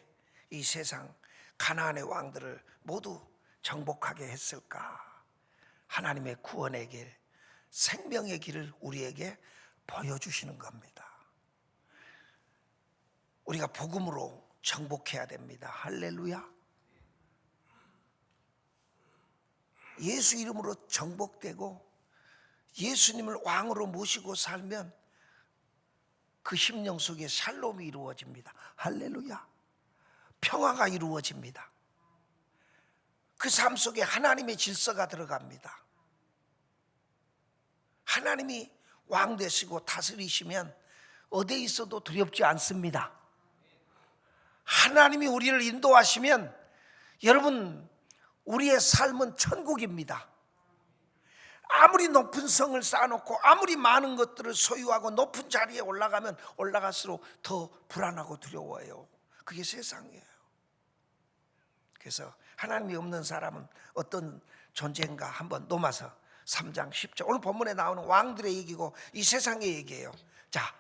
이 세상 가나안의 왕들을 모두 정복하게 했을까? 하나님의 구원의 길, 생명의 길을 우리에게 보여주시는 겁니다. 우리가 복음으로 정복해야 됩니다. 할렐루야. 예수 이름으로 정복되고 예수님을 왕으로 모시고 살면 그 심령 속에 샬롬이 이루어집니다. 할렐루야. 평화가 이루어집니다. 그 삶 속에 하나님의 질서가 들어갑니다. 하나님이 왕 되시고 다스리시면 어디에 있어도 두렵지 않습니다. 하나님이 우리를 인도하시면 여러분, 우리의 삶은 천국입니다. 아무리 높은 성을 쌓아놓고 아무리 많은 것들을 소유하고 높은 자리에 올라가면 올라갈수록 더 불안하고 두려워요. 그게 세상이에요. 그래서 하나님이 없는 사람은 어떤 존재인가 한번 로마서 3장 10절, 오늘 본문에 나오는 왕들의 얘기고 이 세상의 얘기예요. 자,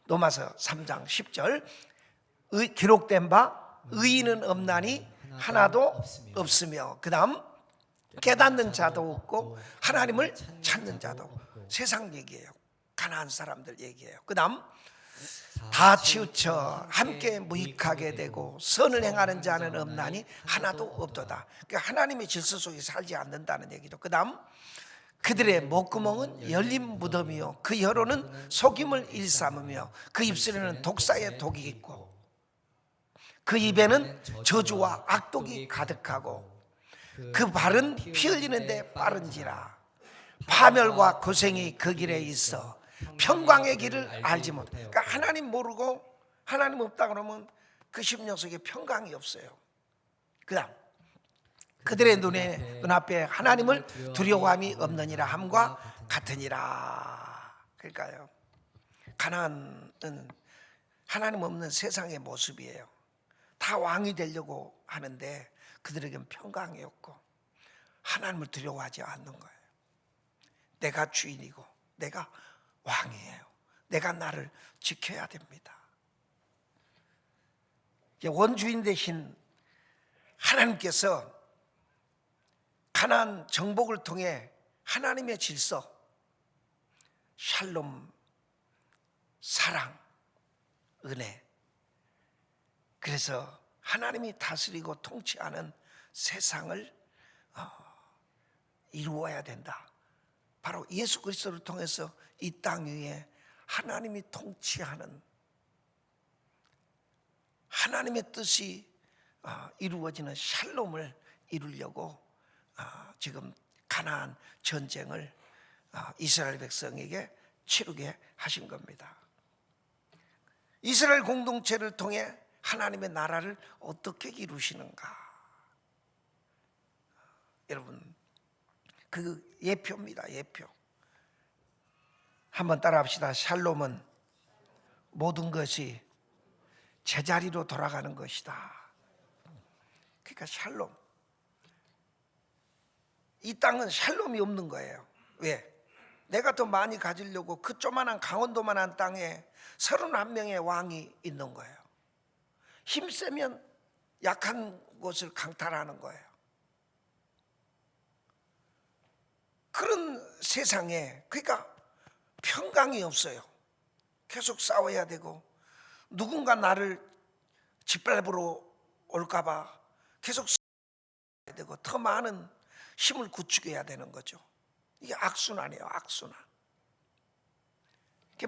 로마서 3장 10절, 기록된 바 의인은 없나니 하나도 없으며, 그 다음 깨닫는 자도 없고 하나님을 찾는 자도 없고. 세상 얘기예요. 가나안 사람들 얘기예요. 그 다음 다 치우쳐 함께 무익하게 되고 선을 행하는 자는 없나니 하나도 없도다. 그러니까 하나님의 질서 속에 살지 않는다는 얘기죠. 그 다음 그들의 목구멍은 열린 무덤이요 그 혀로는 속임을 일삼으며 그 입술에는 독사의 독이 있고 그 입에는 저주와 악독이 가득하고 그 발은 피 흘리는데 빠른지라 파멸과 고생이 그 길에 있어 평강의 길을 알지 못해. 그러니까 하나님 모르고 하나님 없다 그러면 그 심령 속에 평강이 없어요. 그다음 그들의 눈앞에 하나님을 두려워함이 없느니라 함과 같으니라. 그러니까요, 가나안은 하나님 없는 세상의 모습이에요. 다 왕이 되려고 하는데 그들에겐 평강이 없고 하나님을 두려워하지 않는 거예요. 내가 주인이고 내가 왕이에요. 내가 나를 지켜야 됩니다. 원주인 대신 하나님께서 가나안 정복을 통해 하나님의 질서, 샬롬, 사랑, 은혜, 그래서 하나님이 다스리고 통치하는 세상을 이루어야 된다. 바로 예수 그리스도를 통해서 이 땅 위에 하나님이 통치하는 하나님의 뜻이 이루어지는 샬롬을 이루려고 지금 가나안 전쟁을 이스라엘 백성에게 치르게 하신 겁니다. 이스라엘 공동체를 통해 하나님의 나라를 어떻게 이루시는가? 여러분, 그 예표입니다. 예표. 한번 따라합시다. 샬롬은 모든 것이 제자리로 돌아가는 것이다. 그러니까 샬롬. 이 땅은 샬롬이 없는 거예요. 왜? 내가 더 많이 가지려고 그 조만한 강원도만한 땅에 31명의 왕이 있는 거예요. 힘세면 약한 곳을 강탈하는 거예요. 그런 세상에 그러니까 평강이 없어요. 계속 싸워야 되고 누군가 나를 짓밟으러 올까 봐 계속 싸워야 되고 더 많은 힘을 구축해야 되는 거죠. 이게 악순환이에요. 악순환.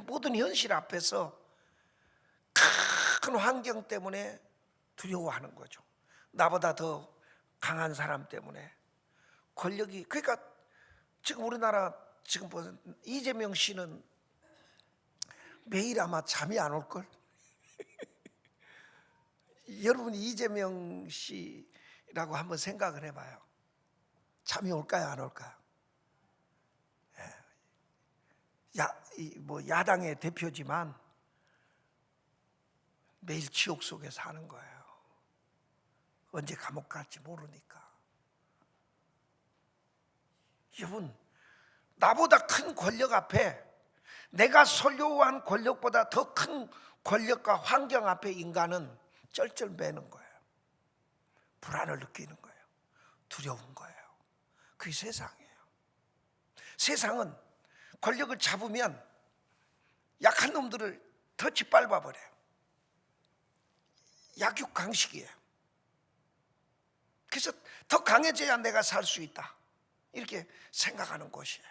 모든 현실 앞에서 큰 환경 때문에 두려워하는 거죠. 나보다 더 강한 사람 때문에 권력이. 그러니까 지금 우리나라 지금 보세요. 이재명 씨는 매일 아마 잠이 안 올걸. 여러분이 이재명 씨라고 한번 생각을 해봐요. 잠이 올까요, 안 올까요? 야당의 대표지만 매일 지옥 속에 사는 거예요. 언제 감옥 갈지 모르니까. 여러분, 나보다 큰 권력 앞에, 내가 소유한 권력보다 더 큰 권력과 환경 앞에 인간은 쩔쩔매는 거예요. 불안을 느끼는 거예요. 두려운 거예요. 그게 세상이에요. 세상은 권력을 잡으면 약한 놈들을 더 짓밟아 버려요. 약육강식이에요. 그래서 더 강해져야 내가 살 수 있다, 이렇게 생각하는 곳이에요.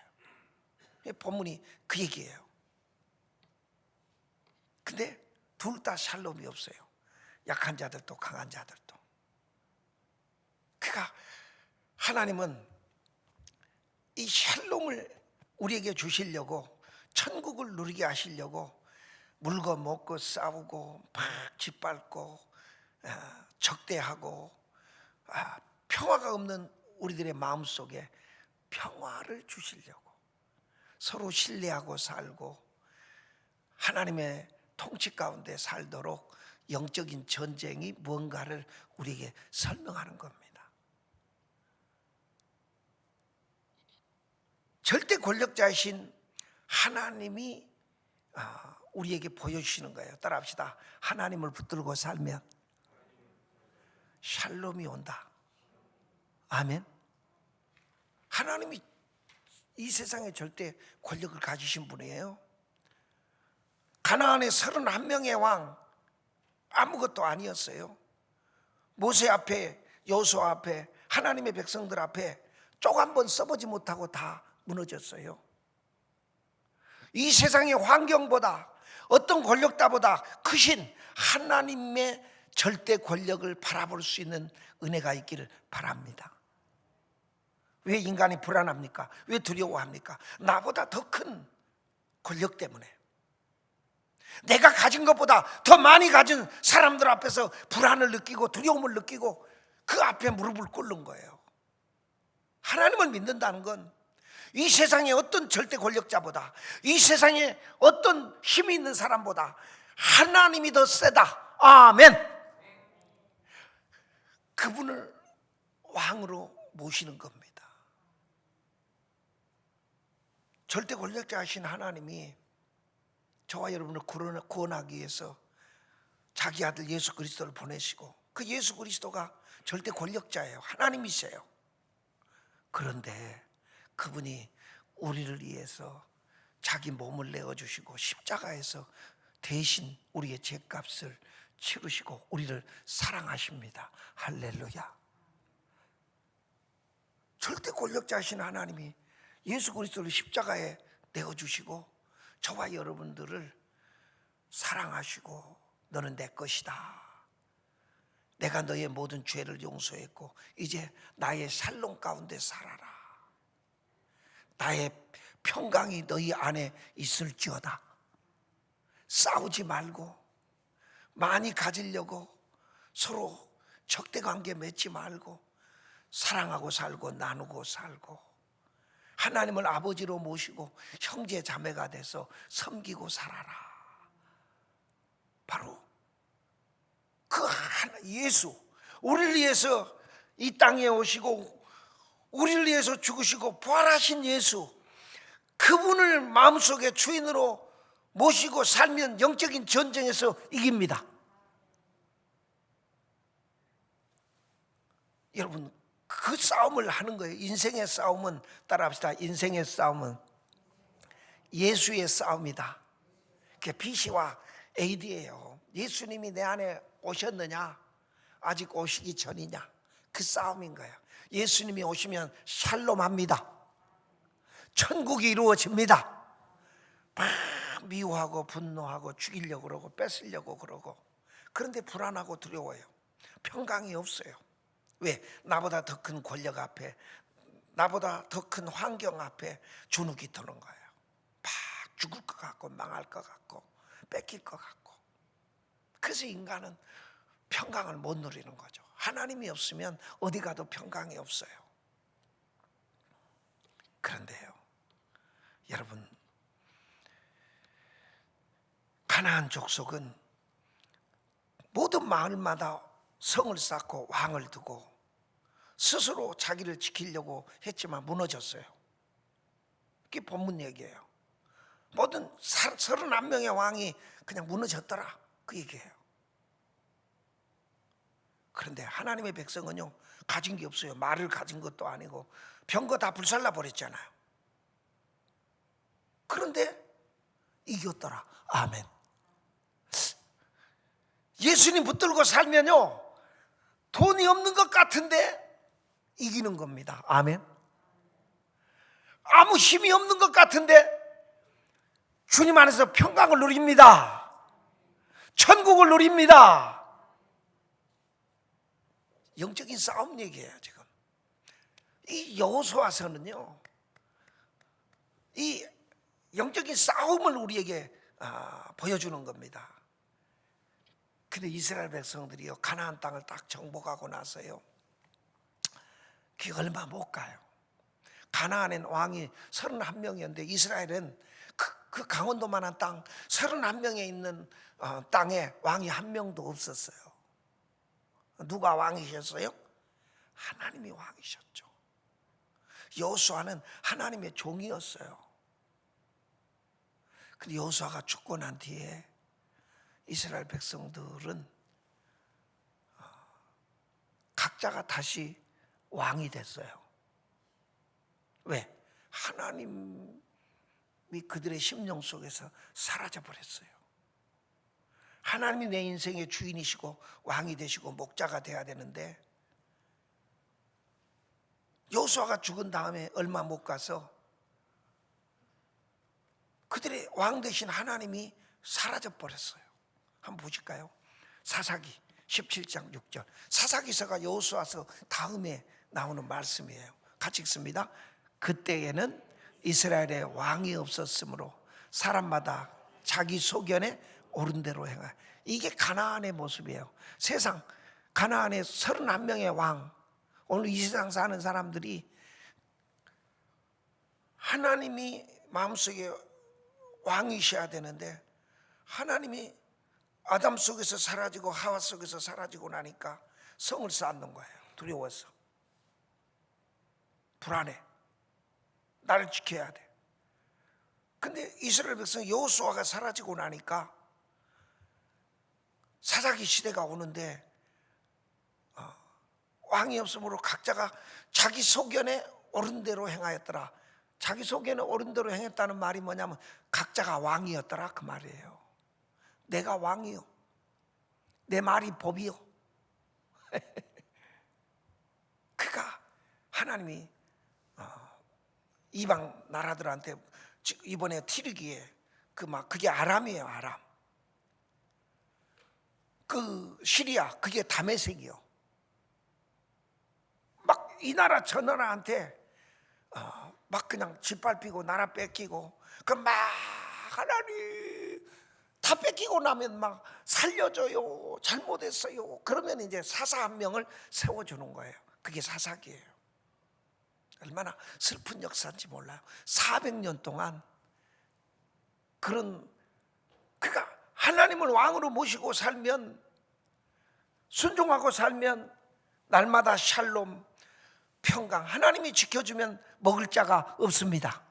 본문이 그 얘기예요. 근데 둘 다 샬롬이 없어요. 약한 자들도 강한 자들도. 그러니까 하나님은 이 샬롬을 우리에게 주시려고, 천국을 누리게 하시려고 물고 먹고 싸우고 막 짓밟고 적대하고 평화가 없는 우리들의 마음속에 평화를 주시려고, 서로 신뢰하고 살고 하나님의 통치 가운데 살도록 영적인 전쟁이 뭔가를 우리에게 설명하는 겁니다. 절대 권력자이신 하나님이 우리에게 보여주시는 거예요. 따라합시다. 하나님을 붙들고 살면 샬롬이 온다. 아멘. 하나님이 이 세상에 절대 권력을 가지신 분이에요. 가나안의 31명의 왕, 아무것도 아니었어요. 모세 앞에, 여호수아 앞에, 하나님의 백성들 앞에 쪽 한 번 써보지 못하고 다 무너졌어요. 이 세상의 환경보다 어떤 권력자보다 크신 하나님의 절대 권력을 바라볼 수 있는 은혜가 있기를 바랍니다. 왜 인간이 불안합니까? 왜 두려워합니까? 나보다 더 큰 권력 때문에, 내가 가진 것보다 더 많이 가진 사람들 앞에서 불안을 느끼고 두려움을 느끼고 그 앞에 무릎을 꿇는 거예요. 하나님을 믿는다는 건 이 세상의 어떤 절대 권력자보다, 이 세상에 어떤 힘이 있는 사람보다 하나님이 더 세다. 아멘. 그분을 왕으로 모시는 겁니다. 절대 권력자이신 하나님이 저와 여러분을 구원하기 위해서 자기 아들 예수 그리스도를 보내시고, 그 예수 그리스도가 절대 권력자예요. 하나님이세요. 그런데 그분이 우리를 위해서 자기 몸을 내어주시고 십자가에서 대신 우리의 죄값을 치르시고 우리를 사랑하십니다. 할렐루야. 절대 권력자이신 하나님이 예수 그리스도를 십자가에 내어주시고 저와 여러분들을 사랑하시고, 너는 내 것이다, 내가 너의 모든 죄를 용서했고 이제 나의 샬롬 가운데 살아라, 나의 평강이 너희 안에 있을지어다, 싸우지 말고 많이 가지려고 서로 적대관계 맺지 말고 사랑하고 살고 나누고 살고 하나님을 아버지로 모시고 형제 자매가 돼서 섬기고 살아라. 바로 그 하나 예수, 우리를 위해서 이 땅에 오시고 우리를 위해서 죽으시고 부활하신 예수, 그분을 마음속에 주인으로 모시고 살면 영적인 전쟁에서 이깁니다. 여러분, 그 싸움을 하는 거예요. 인생의 싸움은, 따라합시다. 인생의 싸움은 예수의 싸움이다. 그게 BC와 AD예요. 예수님이 내 안에 오셨느냐, 아직 오시기 전이냐, 그 싸움인 거예요. 예수님이 오시면 샬롬합니다. 천국이 이루어집니다. 막 미워하고 분노하고 죽이려고 그러고 뺏으려고 그러고, 그런데 불안하고 두려워요. 평강이 없어요. 왜? 나보다 더 큰 권력 앞에, 나보다 더 큰 환경 앞에 주눅이 드는 거예요. 막 죽을 것 같고 망할 것 같고 뺏길 것 같고. 그래서 인간은 평강을 못 누리는 거죠. 하나님이 없으면 어디 가도 평강이 없어요. 그런데요, 여러분, 가나안 족속은 모든 마을마다 성을 쌓고 왕을 두고 스스로 자기를 지키려고 했지만 무너졌어요. 그게 본문 얘기예요. 모든 31명의 왕이 그냥 무너졌더라, 그 얘기예요. 그런데 하나님의 백성은요, 가진 게 없어요. 말을 가진 것도 아니고 병거 다 불살라 버렸잖아요. 그런데 이겼더라. 아멘. 예수님 붙들고 살면요, 돈이 없는 것 같은데 이기는 겁니다. 아멘. 아무 힘이 없는 것 같은데 주님 안에서 평강을 누립니다. 천국을 누립니다. 영적인 싸움 얘기예요. 지금 이 여호수아서는요, 이 영적인 싸움을 우리에게 보여주는 겁니다. 근데 이스라엘 백성들이요, 가나안 땅을 딱 정복하고 나서요, 그게 얼마 못 가요. 가나안엔 왕이 31명이었는데 이스라엘은 그 강원도만한 땅 31명에 있는 땅에 왕이 한 명도 없었어요. 누가 왕이셨어요? 하나님이 왕이셨죠. 여호수아는 하나님의 종이었어요. 근데 여호수아가 죽고 난 뒤에 이스라엘 백성들은 각자가 다시 왕이 됐어요. 왜? 하나님이 그들의 심령 속에서 사라져 버렸어요. 하나님이 내 인생의 주인이시고 왕이 되시고 목자가 돼야 되는데, 여호수아가 죽은 다음에 얼마 못 가서 그들의 왕 되신 하나님이 사라져 버렸어요. 한번 보실까요? 사사기 17장 6절. 사사기서가 여호수아서 다음에 나오는 말씀이에요. 같이 읽습니다. 그때에는 이스라엘에 왕이 없었으므로 사람마다 자기 소견에 옳은 대로 행하. 이게 가나안의 모습이에요. 세상 가나안에 31명의 왕, 오늘 이 세상 사는 사람들이 하나님이 마음속에 왕이셔야 되는데 하나님이 아담 속에서 사라지고 하와 속에서 사라지고 나니까 성을 쌓는 거예요. 두려워서, 불안해, 나를 지켜야 돼. 근데 이스라엘 백성 여호수아가 사라지고 나니까 사사기 시대가 오는데 왕이 없으므로 각자가 자기 소견에 옳은 대로 행하였더라. 자기 소견에 옳은 대로 행했다는 말이 뭐냐면 각자가 왕이었더라 그 말이에요. 내가 왕이요, 내 말이 법이요. 그가 하나님이 이방 나라들한테 이번에 튀르기에 그게 아람이에요. 아람. 그 시리아 그게 다메섹이요. 막 이 나라 저 나라한테 막 그냥 짓밟히고 나라 뺏기고 그 막 하나님 다 뺏기고 나면 막 살려줘요, 잘못했어요. 그러면 이제 사사 한 명을 세워주는 거예요. 그게 사사기예요. 얼마나 슬픈 역사인지 몰라요. 400년 동안 그가 하나님을 왕으로 모시고 살면, 순종하고 살면 날마다 샬롬, 평강, 하나님이 지켜주면 먹을 자가 없습니다.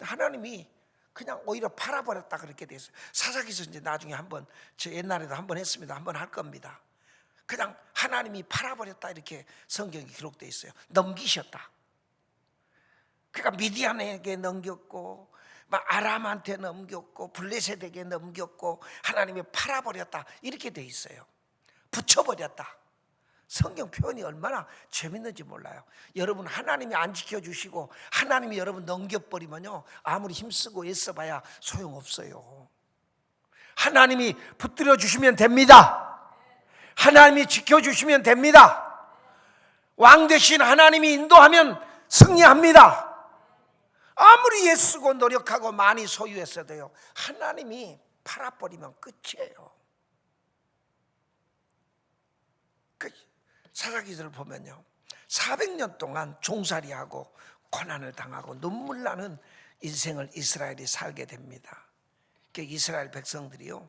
하나님이 그냥 오히려 팔아버렸다 그렇게 돼 있어요. 사사기서 이제 나중에 한번, 저 옛날에도 한번 했습니다. 한번 할 겁니다. 그냥 하나님이 팔아버렸다 이렇게 성경이 기록되어 있어요. 넘기셨다. 그러니까 미디안에게 넘겼고 막 아람한테 넘겼고 블레셋에게 넘겼고 하나님이 팔아버렸다 이렇게 돼 있어요. 붙여버렸다. 성경 표현이 얼마나 재밌는지 몰라요. 여러분 하나님이 안 지켜주시고 하나님이 여러분 넘겨버리면요 아무리 힘쓰고 애써봐야 소용없어요. 하나님이 붙들어 주시면 됩니다. 하나님이 지켜주시면 됩니다. 왕 되신 하나님이 인도하면 승리합니다. 아무리 애쓰고 노력하고 많이 소유했어도요 하나님이 팔아버리면 끝이에요. 사사기서를 보면요 400년 동안 종살이하고 고난을 당하고 눈물 나는 인생을 이스라엘이 살게 됩니다. 이스라엘 백성들이요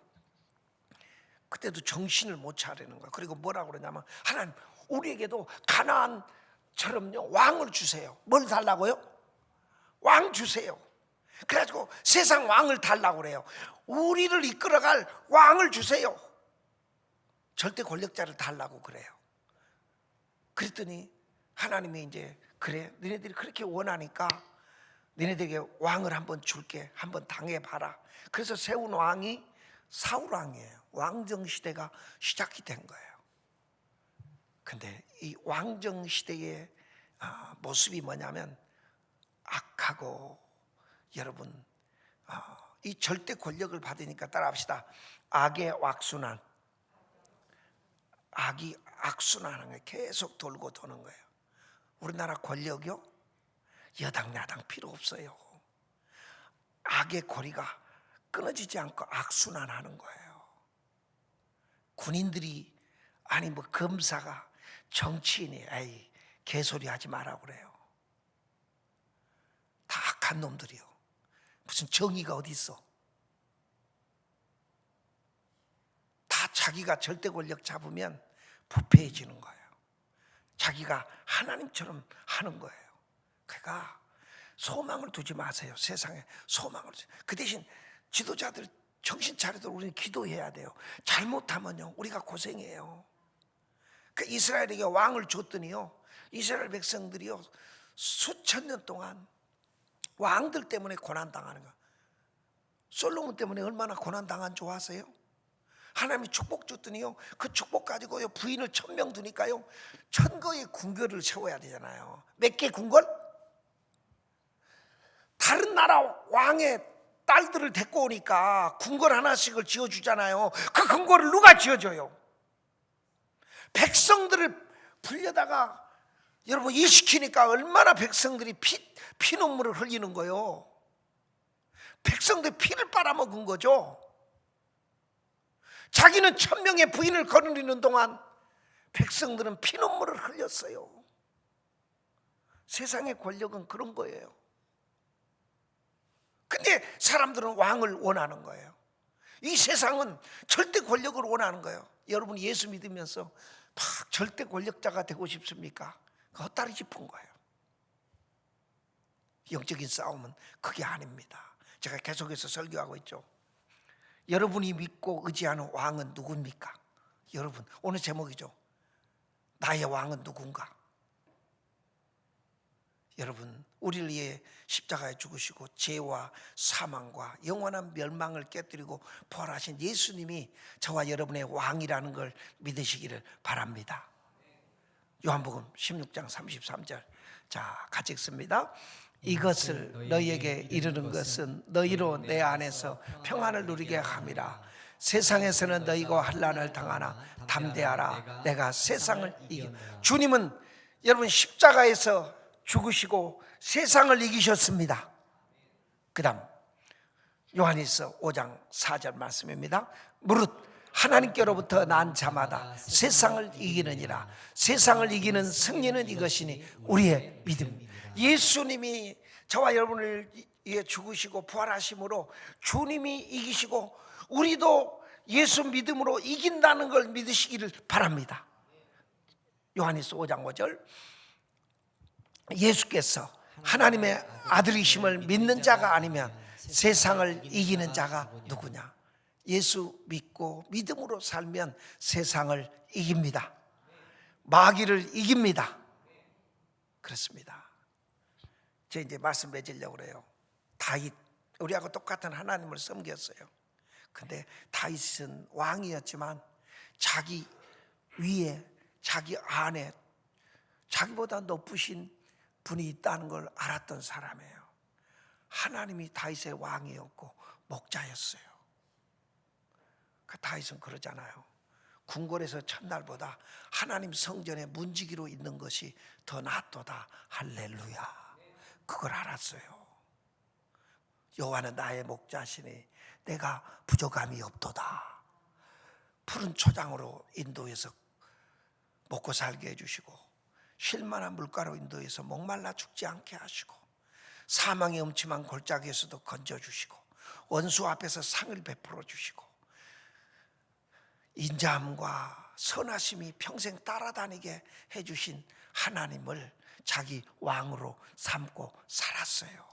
그때도 정신을 못 차리는 거예요. 그리고 뭐라고 그러냐면 하나님 우리에게도 가나안처럼요 왕을 주세요. 뭘 달라고요? 왕 주세요. 그래가지고 세상 왕을 달라고 그래요. 우리를 이끌어갈 왕을 주세요. 절대 권력자를 달라고 그래요. 그랬더니 하나님이 이제 그래 너네들이 그렇게 원하니까 너네들에게 왕을 한번 줄게. 한번 당해봐라. 그래서 세운 왕이 사울 왕이에요. 왕정 시대가 시작이 된 거예요. 근데 이 왕정 시대의 모습이 뭐냐면 악하고, 여러분 이 절대 권력을 받으니까 따라합시다. 악의 왁순환. 악이 악순환하는 거예요. 계속 돌고 도는 거예요. 우리나라 권력이요 여당 야당 필요 없어요. 악의 고리가 끊어지지 않고 악순환하는 거예요. 군인들이 아니 뭐 검사가 정치인이 에이 개소리 하지 말라고 그래요. 다 악한 놈들이요. 무슨 정의가 어디 있어. 다 자기가 절대 권력 잡으면 부패해지는 거예요. 자기가 하나님처럼 하는 거예요. 그러니까 소망을 두지 마세요. 세상에 소망을 두지. 그 대신 지도자들 정신 차리도록 우리는 기도해야 돼요. 잘못하면요 우리가 고생해요. 그 이스라엘에게 왕을 줬더니요 이스라엘 백성들이요 수천 년 동안 왕들 때문에 고난당하는 거예요. 솔로몬 때문에 얼마나 고난당한 줄 아세요? 하나님이 축복 줬더니요 그 축복 가지고요 부인을 1000명 두니까요 1000거의 궁궐을 세워야 되잖아요. 몇 개 궁궐? 다른 나라 왕의 딸들을 데리고 오니까 궁궐 하나씩을 지어주잖아요. 그 궁궐을 누가 지어줘요? 백성들을 불려다가 여러분 일시키니까 얼마나 백성들이 피눈물을 흘리는 거예요. 백성들 피를 빨아먹은 거죠. 자기는 1000명의 부인을 거느리는 동안 백성들은 피눈물을 흘렸어요. 세상의 권력은 그런 거예요. 근데 사람들은 왕을 원하는 거예요. 이 세상은 절대 권력을 원하는 거예요. 여러분 예수 믿으면서 막 절대 권력자가 되고 싶습니까? 헛다리 짚은 거예요. 영적인 싸움은 그게 아닙니다. 제가 계속해서 설교하고 있죠. 여러분이 믿고 의지하는 왕은 누굽니까? 여러분 오늘 제목이죠. 나의 왕은 누군가? 여러분 우리를 위해 십자가에 죽으시고 죄와 사망과 영원한 멸망을 깨뜨리고 부활하신 예수님이 저와 여러분의 왕이라는 걸 믿으시기를 바랍니다. 요한복음 16장 33절 자 같이 읽습니다. 이것을 너희에게 이르는 것은 너희로 내 안에서 평안을 누리게 함이라. 세상에서는 너희가 환난을 당하나 담대하라. 내가 세상을 이겨. 주님은 여러분 십자가에서 죽으시고 세상을 이기셨습니다. 그 다음 요한일서 5장 4절 말씀입니다. 무릇 하나님께로부터 난 자마다 세상을 이기느니라. 세상을 이기는 승리는 이것이니 우리의 믿음. 예수님이 저와 여러분을 위해 죽으시고 부활하심으로 주님이 이기시고 우리도 예수 믿음으로 이긴다는 걸 믿으시기를 바랍니다. 요한일서 5장 5절 예수께서 하나님의 아들이심을 믿는 자가 아니면 세상을 이기는 자가 누구냐? 예수 믿고 믿음으로 살면 세상을 이깁니다. 마귀를 이깁니다. 그렇습니다. 제가 이제 말씀 맺으려고 그래요. 다윗 우리하고 똑같은 하나님을 섬겼어요. 근데 다윗은 왕이었지만 자기 위에 자기 안에 자기보다 높으신 분이 있다는 걸 알았던 사람이에요. 하나님이 다윗의 왕이었고 목자였어요. 그 다윗은 그러잖아요. 궁궐에서 첫날보다 하나님 성전에 문지기로 있는 것이 더 낫도다. 할렐루야. 그걸 알았어요. 여호와는 나의 목자시니 내가 부족함이 없도다. 푸른 초장으로 인도해서 먹고 살게 해주시고 쉴만한 물가로 인도해서 목말라 죽지 않게 하시고 사망의 음침한 골짜기에서도 건져주시고 원수 앞에서 상을 베풀어 주시고 인자함과 선하심이 평생 따라다니게 해주신 하나님을 자기 왕으로 삼고 살았어요.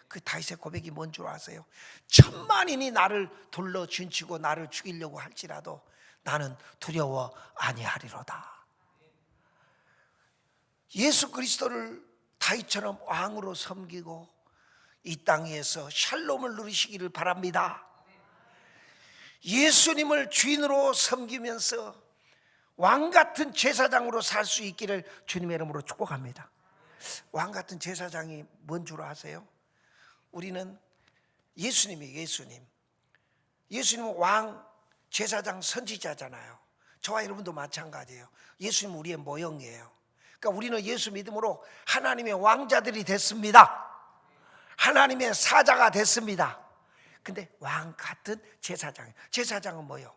그 다윗의 고백이 뭔 줄 아세요? 천만인이 나를 둘러 쥔치고 나를 죽이려고 할지라도 나는 두려워 아니하리로다. 예수 그리스도를 다윗처럼 왕으로 섬기고 이 땅에서 샬롬을 누리시기를 바랍니다. 예수님을 주인으로 섬기면서 왕같은 제사장으로 살 수 있기를 주님의 이름으로 축복합니다. 왕같은 제사장이 뭔 줄 아세요? 우리는 예수님은 왕, 제사장, 선지자잖아요. 저와 여러분도 마찬가지예요. 예수님은 우리의 모형이에요. 그러니까 우리는 예수 믿음으로 하나님의 왕자들이 됐습니다. 하나님의 사자가 됐습니다. 근데 왕 같은 제사장은 뭐예요?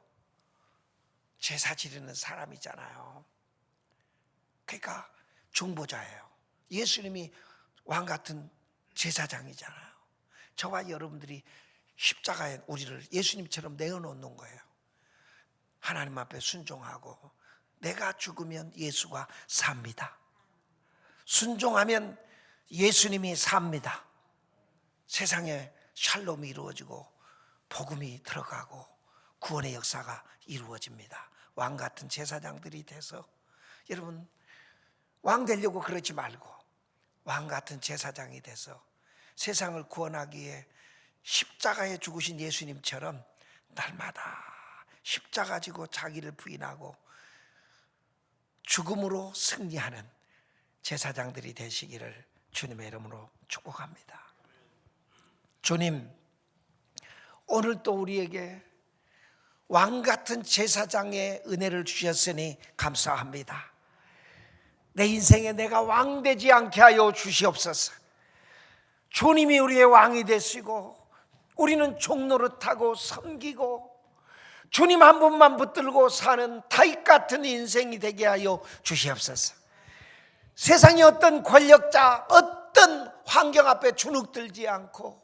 제사 지르는 사람이잖아요. 그러니까 중보자예요. 예수님이 왕 같은 제사장이잖아요. 저와 여러분들이 십자가에 우리를 예수님처럼 내어놓는 거예요. 하나님 앞에 순종하고 내가 죽으면 예수가 삽니다. 순종하면 예수님이 삽니다. 세상에 샬롬이 이루어지고 복음이 들어가고 구원의 역사가 이루어집니다. 왕 같은 제사장들이 돼서 여러분 왕 되려고 그러지 말고 왕 같은 제사장이 돼서 세상을 구원하기 위해 십자가에 죽으신 예수님처럼 날마다 십자가 지고 자기를 부인하고 죽음으로 승리하는 제사장들이 되시기를 주님의 이름으로 축복합니다. 주님, 오늘 또 우리에게 왕 같은 제사장의 은혜를 주셨으니 감사합니다. 내 인생에 내가 왕 되지 않게 하여 주시옵소서. 주님이 우리의 왕이 되시고 우리는 종노릇하고 섬기고 주님 한 분만 붙들고 사는 다윗 같은 인생이 되게 하여 주시옵소서. 세상의 어떤 권력자, 어떤 환경 앞에 주눅들지 않고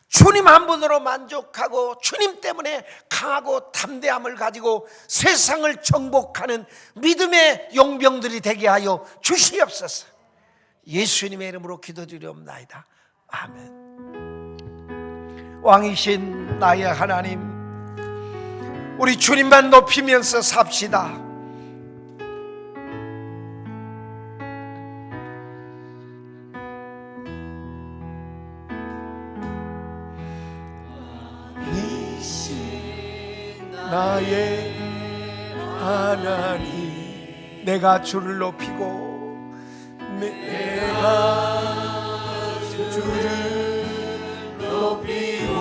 주님 한 분으로 만족하고 주님 때문에 강하고 담대함을 가지고 세상을 정복하는 믿음의 용병들이 되게 하여 주시옵소서. 예수님의 이름으로 기도드리옵나이다. 아멘. 왕이신 나의 하나님, 우리 주님만 높이면서 삽시다. 나의 하나님, 내가 주를 높이고 내가 주를 높이고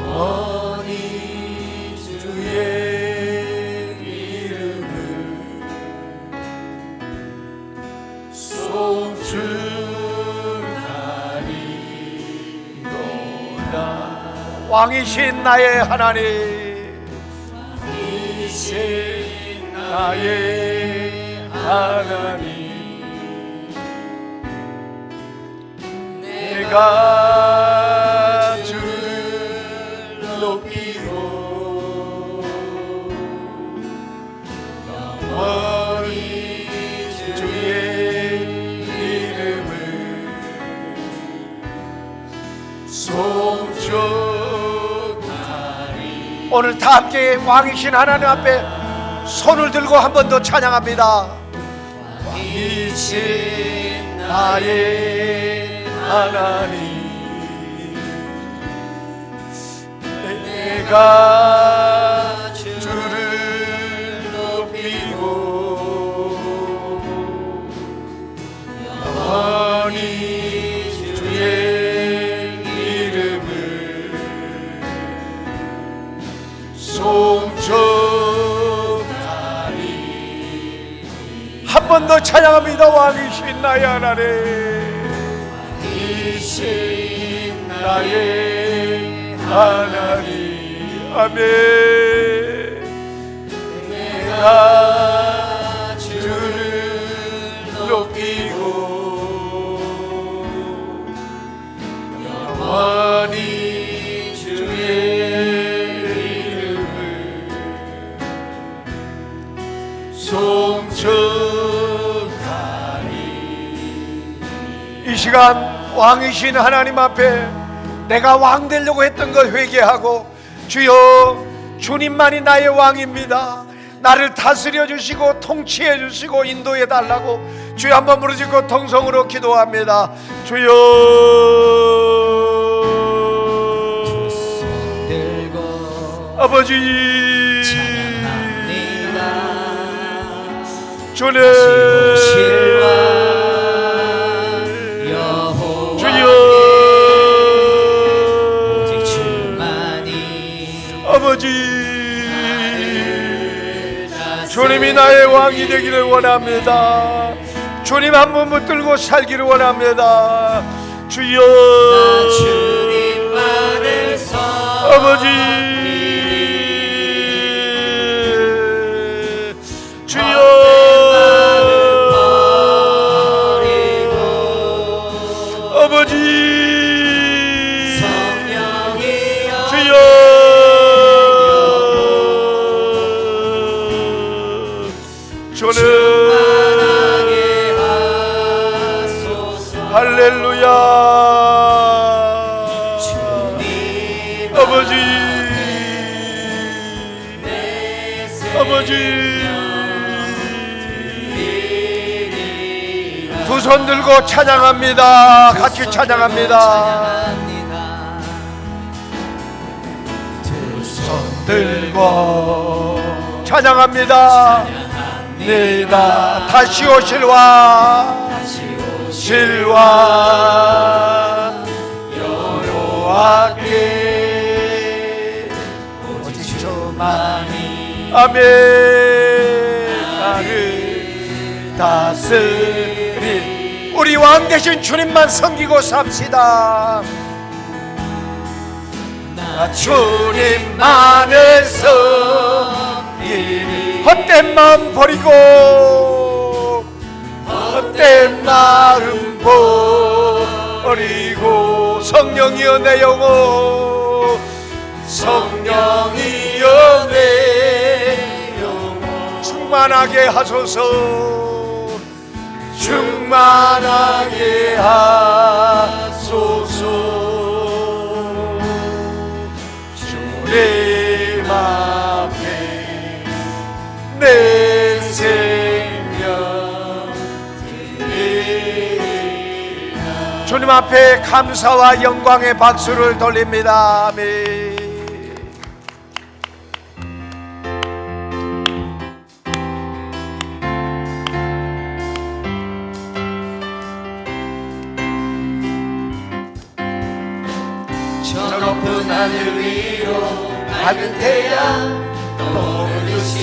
영원히 주의 이름을 송축하리로다. 왕이신 나의 하나님, 왕이신 나의 하나님, 내가 주를 높이고 영원히 주의 이름을 송축. 오늘 다 함께 왕이신 하나님 앞에 손을 들고 한 번 더 찬양합니다. 왕이신 나의 하나님, 내가 주를 높이고 영원히 주의 이름을 송축하리. 한 번 더 찬양합니다. 왕이신 나의 하나님, 왕이신 나의 하나님, 아멘. 내가 주를 높이고 영원히 주의 송축하리. 이 시간 왕이신 하나님 앞에 내가 왕 되려고 했던 거 회개하고, 주여, 주님만이 나의 왕입니다. 나를 다스려 주시고 통치해 주시고 인도해 달라고 주여 한번 부르짖고 통성으로 기도합니다. 주여, 아버지 주님, 주여, 아버지 주님이 나의 왕이 되기를 원합니다. 주님 한 분 붙들고 살기를 원합니다. 주여, 아버지 주여, 아버지 주여, 주는 할렐루야. 아버지, 아버지 두 손 들고 찬양합니다. 같이 찬양합니다. 두 손 들고 찬양합니다. 내가 다시 오실 왕, 실왕 구하게 오직 주만이 아멘 나를 다스릴 우리 왕 되신 주님만 섬기고 삽시다. 나 주님만을 섬기리 헛된 마음 버리고 헛된 마음 버리고 성령이여 내 영혼 성령이여 내 영혼 충만하게 하소서. 충만하게 하소서. 주님 앞에 내 생명 드리라. 주님 앞에 감사와 영광의 박수를 돌립니다. 아멘. 저 높은 하늘 위로 밝은 태양 떠오르시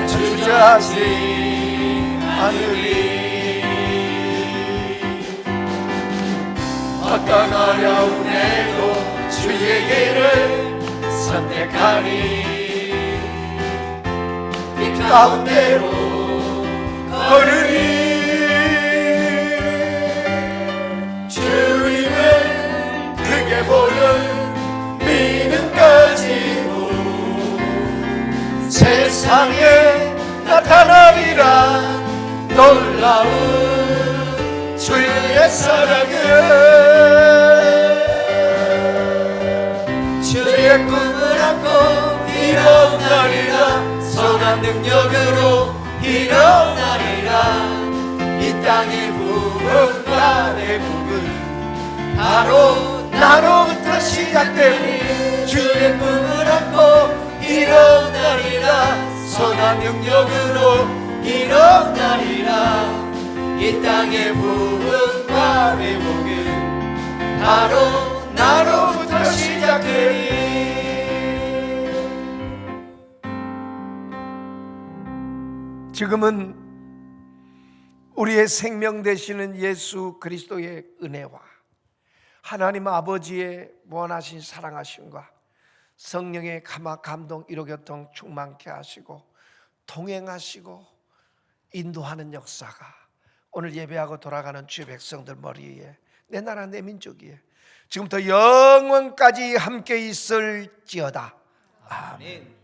주저하신 하늘이 어떤 어려움에도 주의 길을 선택하니 이 가운데로 걸으니 주님을 크게 보는 믿음 가지고 세상에 나타나리라 놀라운 주의 사랑을 주의 꿈을 안고 일어나리라 선한 능력으로 일어나리라 이 땅의 부흥과 회복은 바로 나로부터 시작되니 주의 꿈을 안고 일어나리라 선한 능력으로 일어나리라 이 땅의 부흥과 회복은 바로 나로부터 시작되니 지금은 우리의 생명 되시는 예수 그리스도의 은혜와 하나님 아버지의 무한하신 사랑하심과 성령의 감동 일호교통 충만케 하시고 동행하시고 인도하는 역사가 오늘 예배하고 돌아가는 주의 백성들 머리 위에 내 나라 내 민족 위에 지금부터 영원까지 함께 있을지어다. 아멘.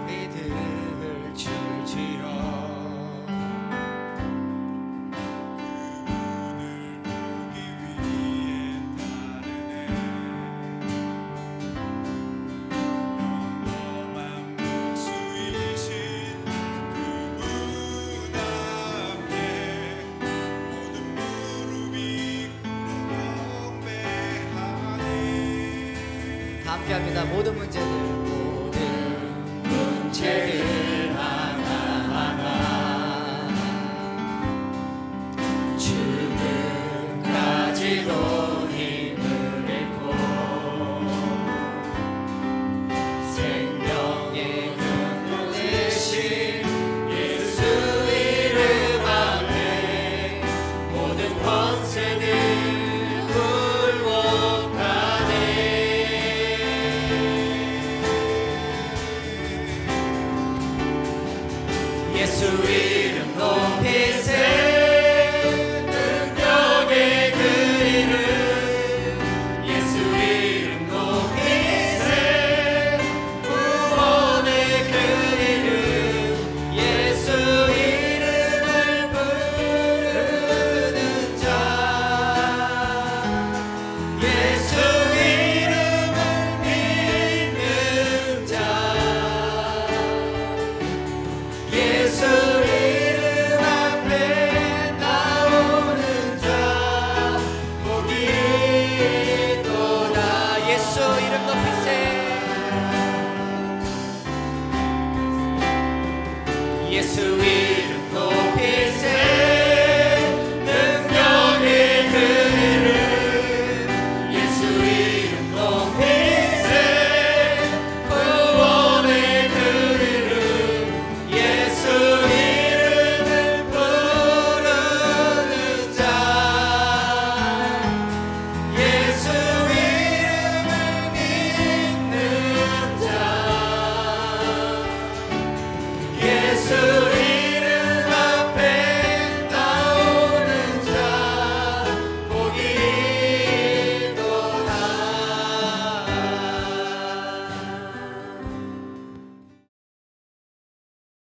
우리들을 줄지어 그분을 보기 위해 따르네 영원한 목수이신 그분 앞에 모든 무릎이 꿇어 경배하네 함께합니다. 모든 문제들 문제를 하나하나 주님까지도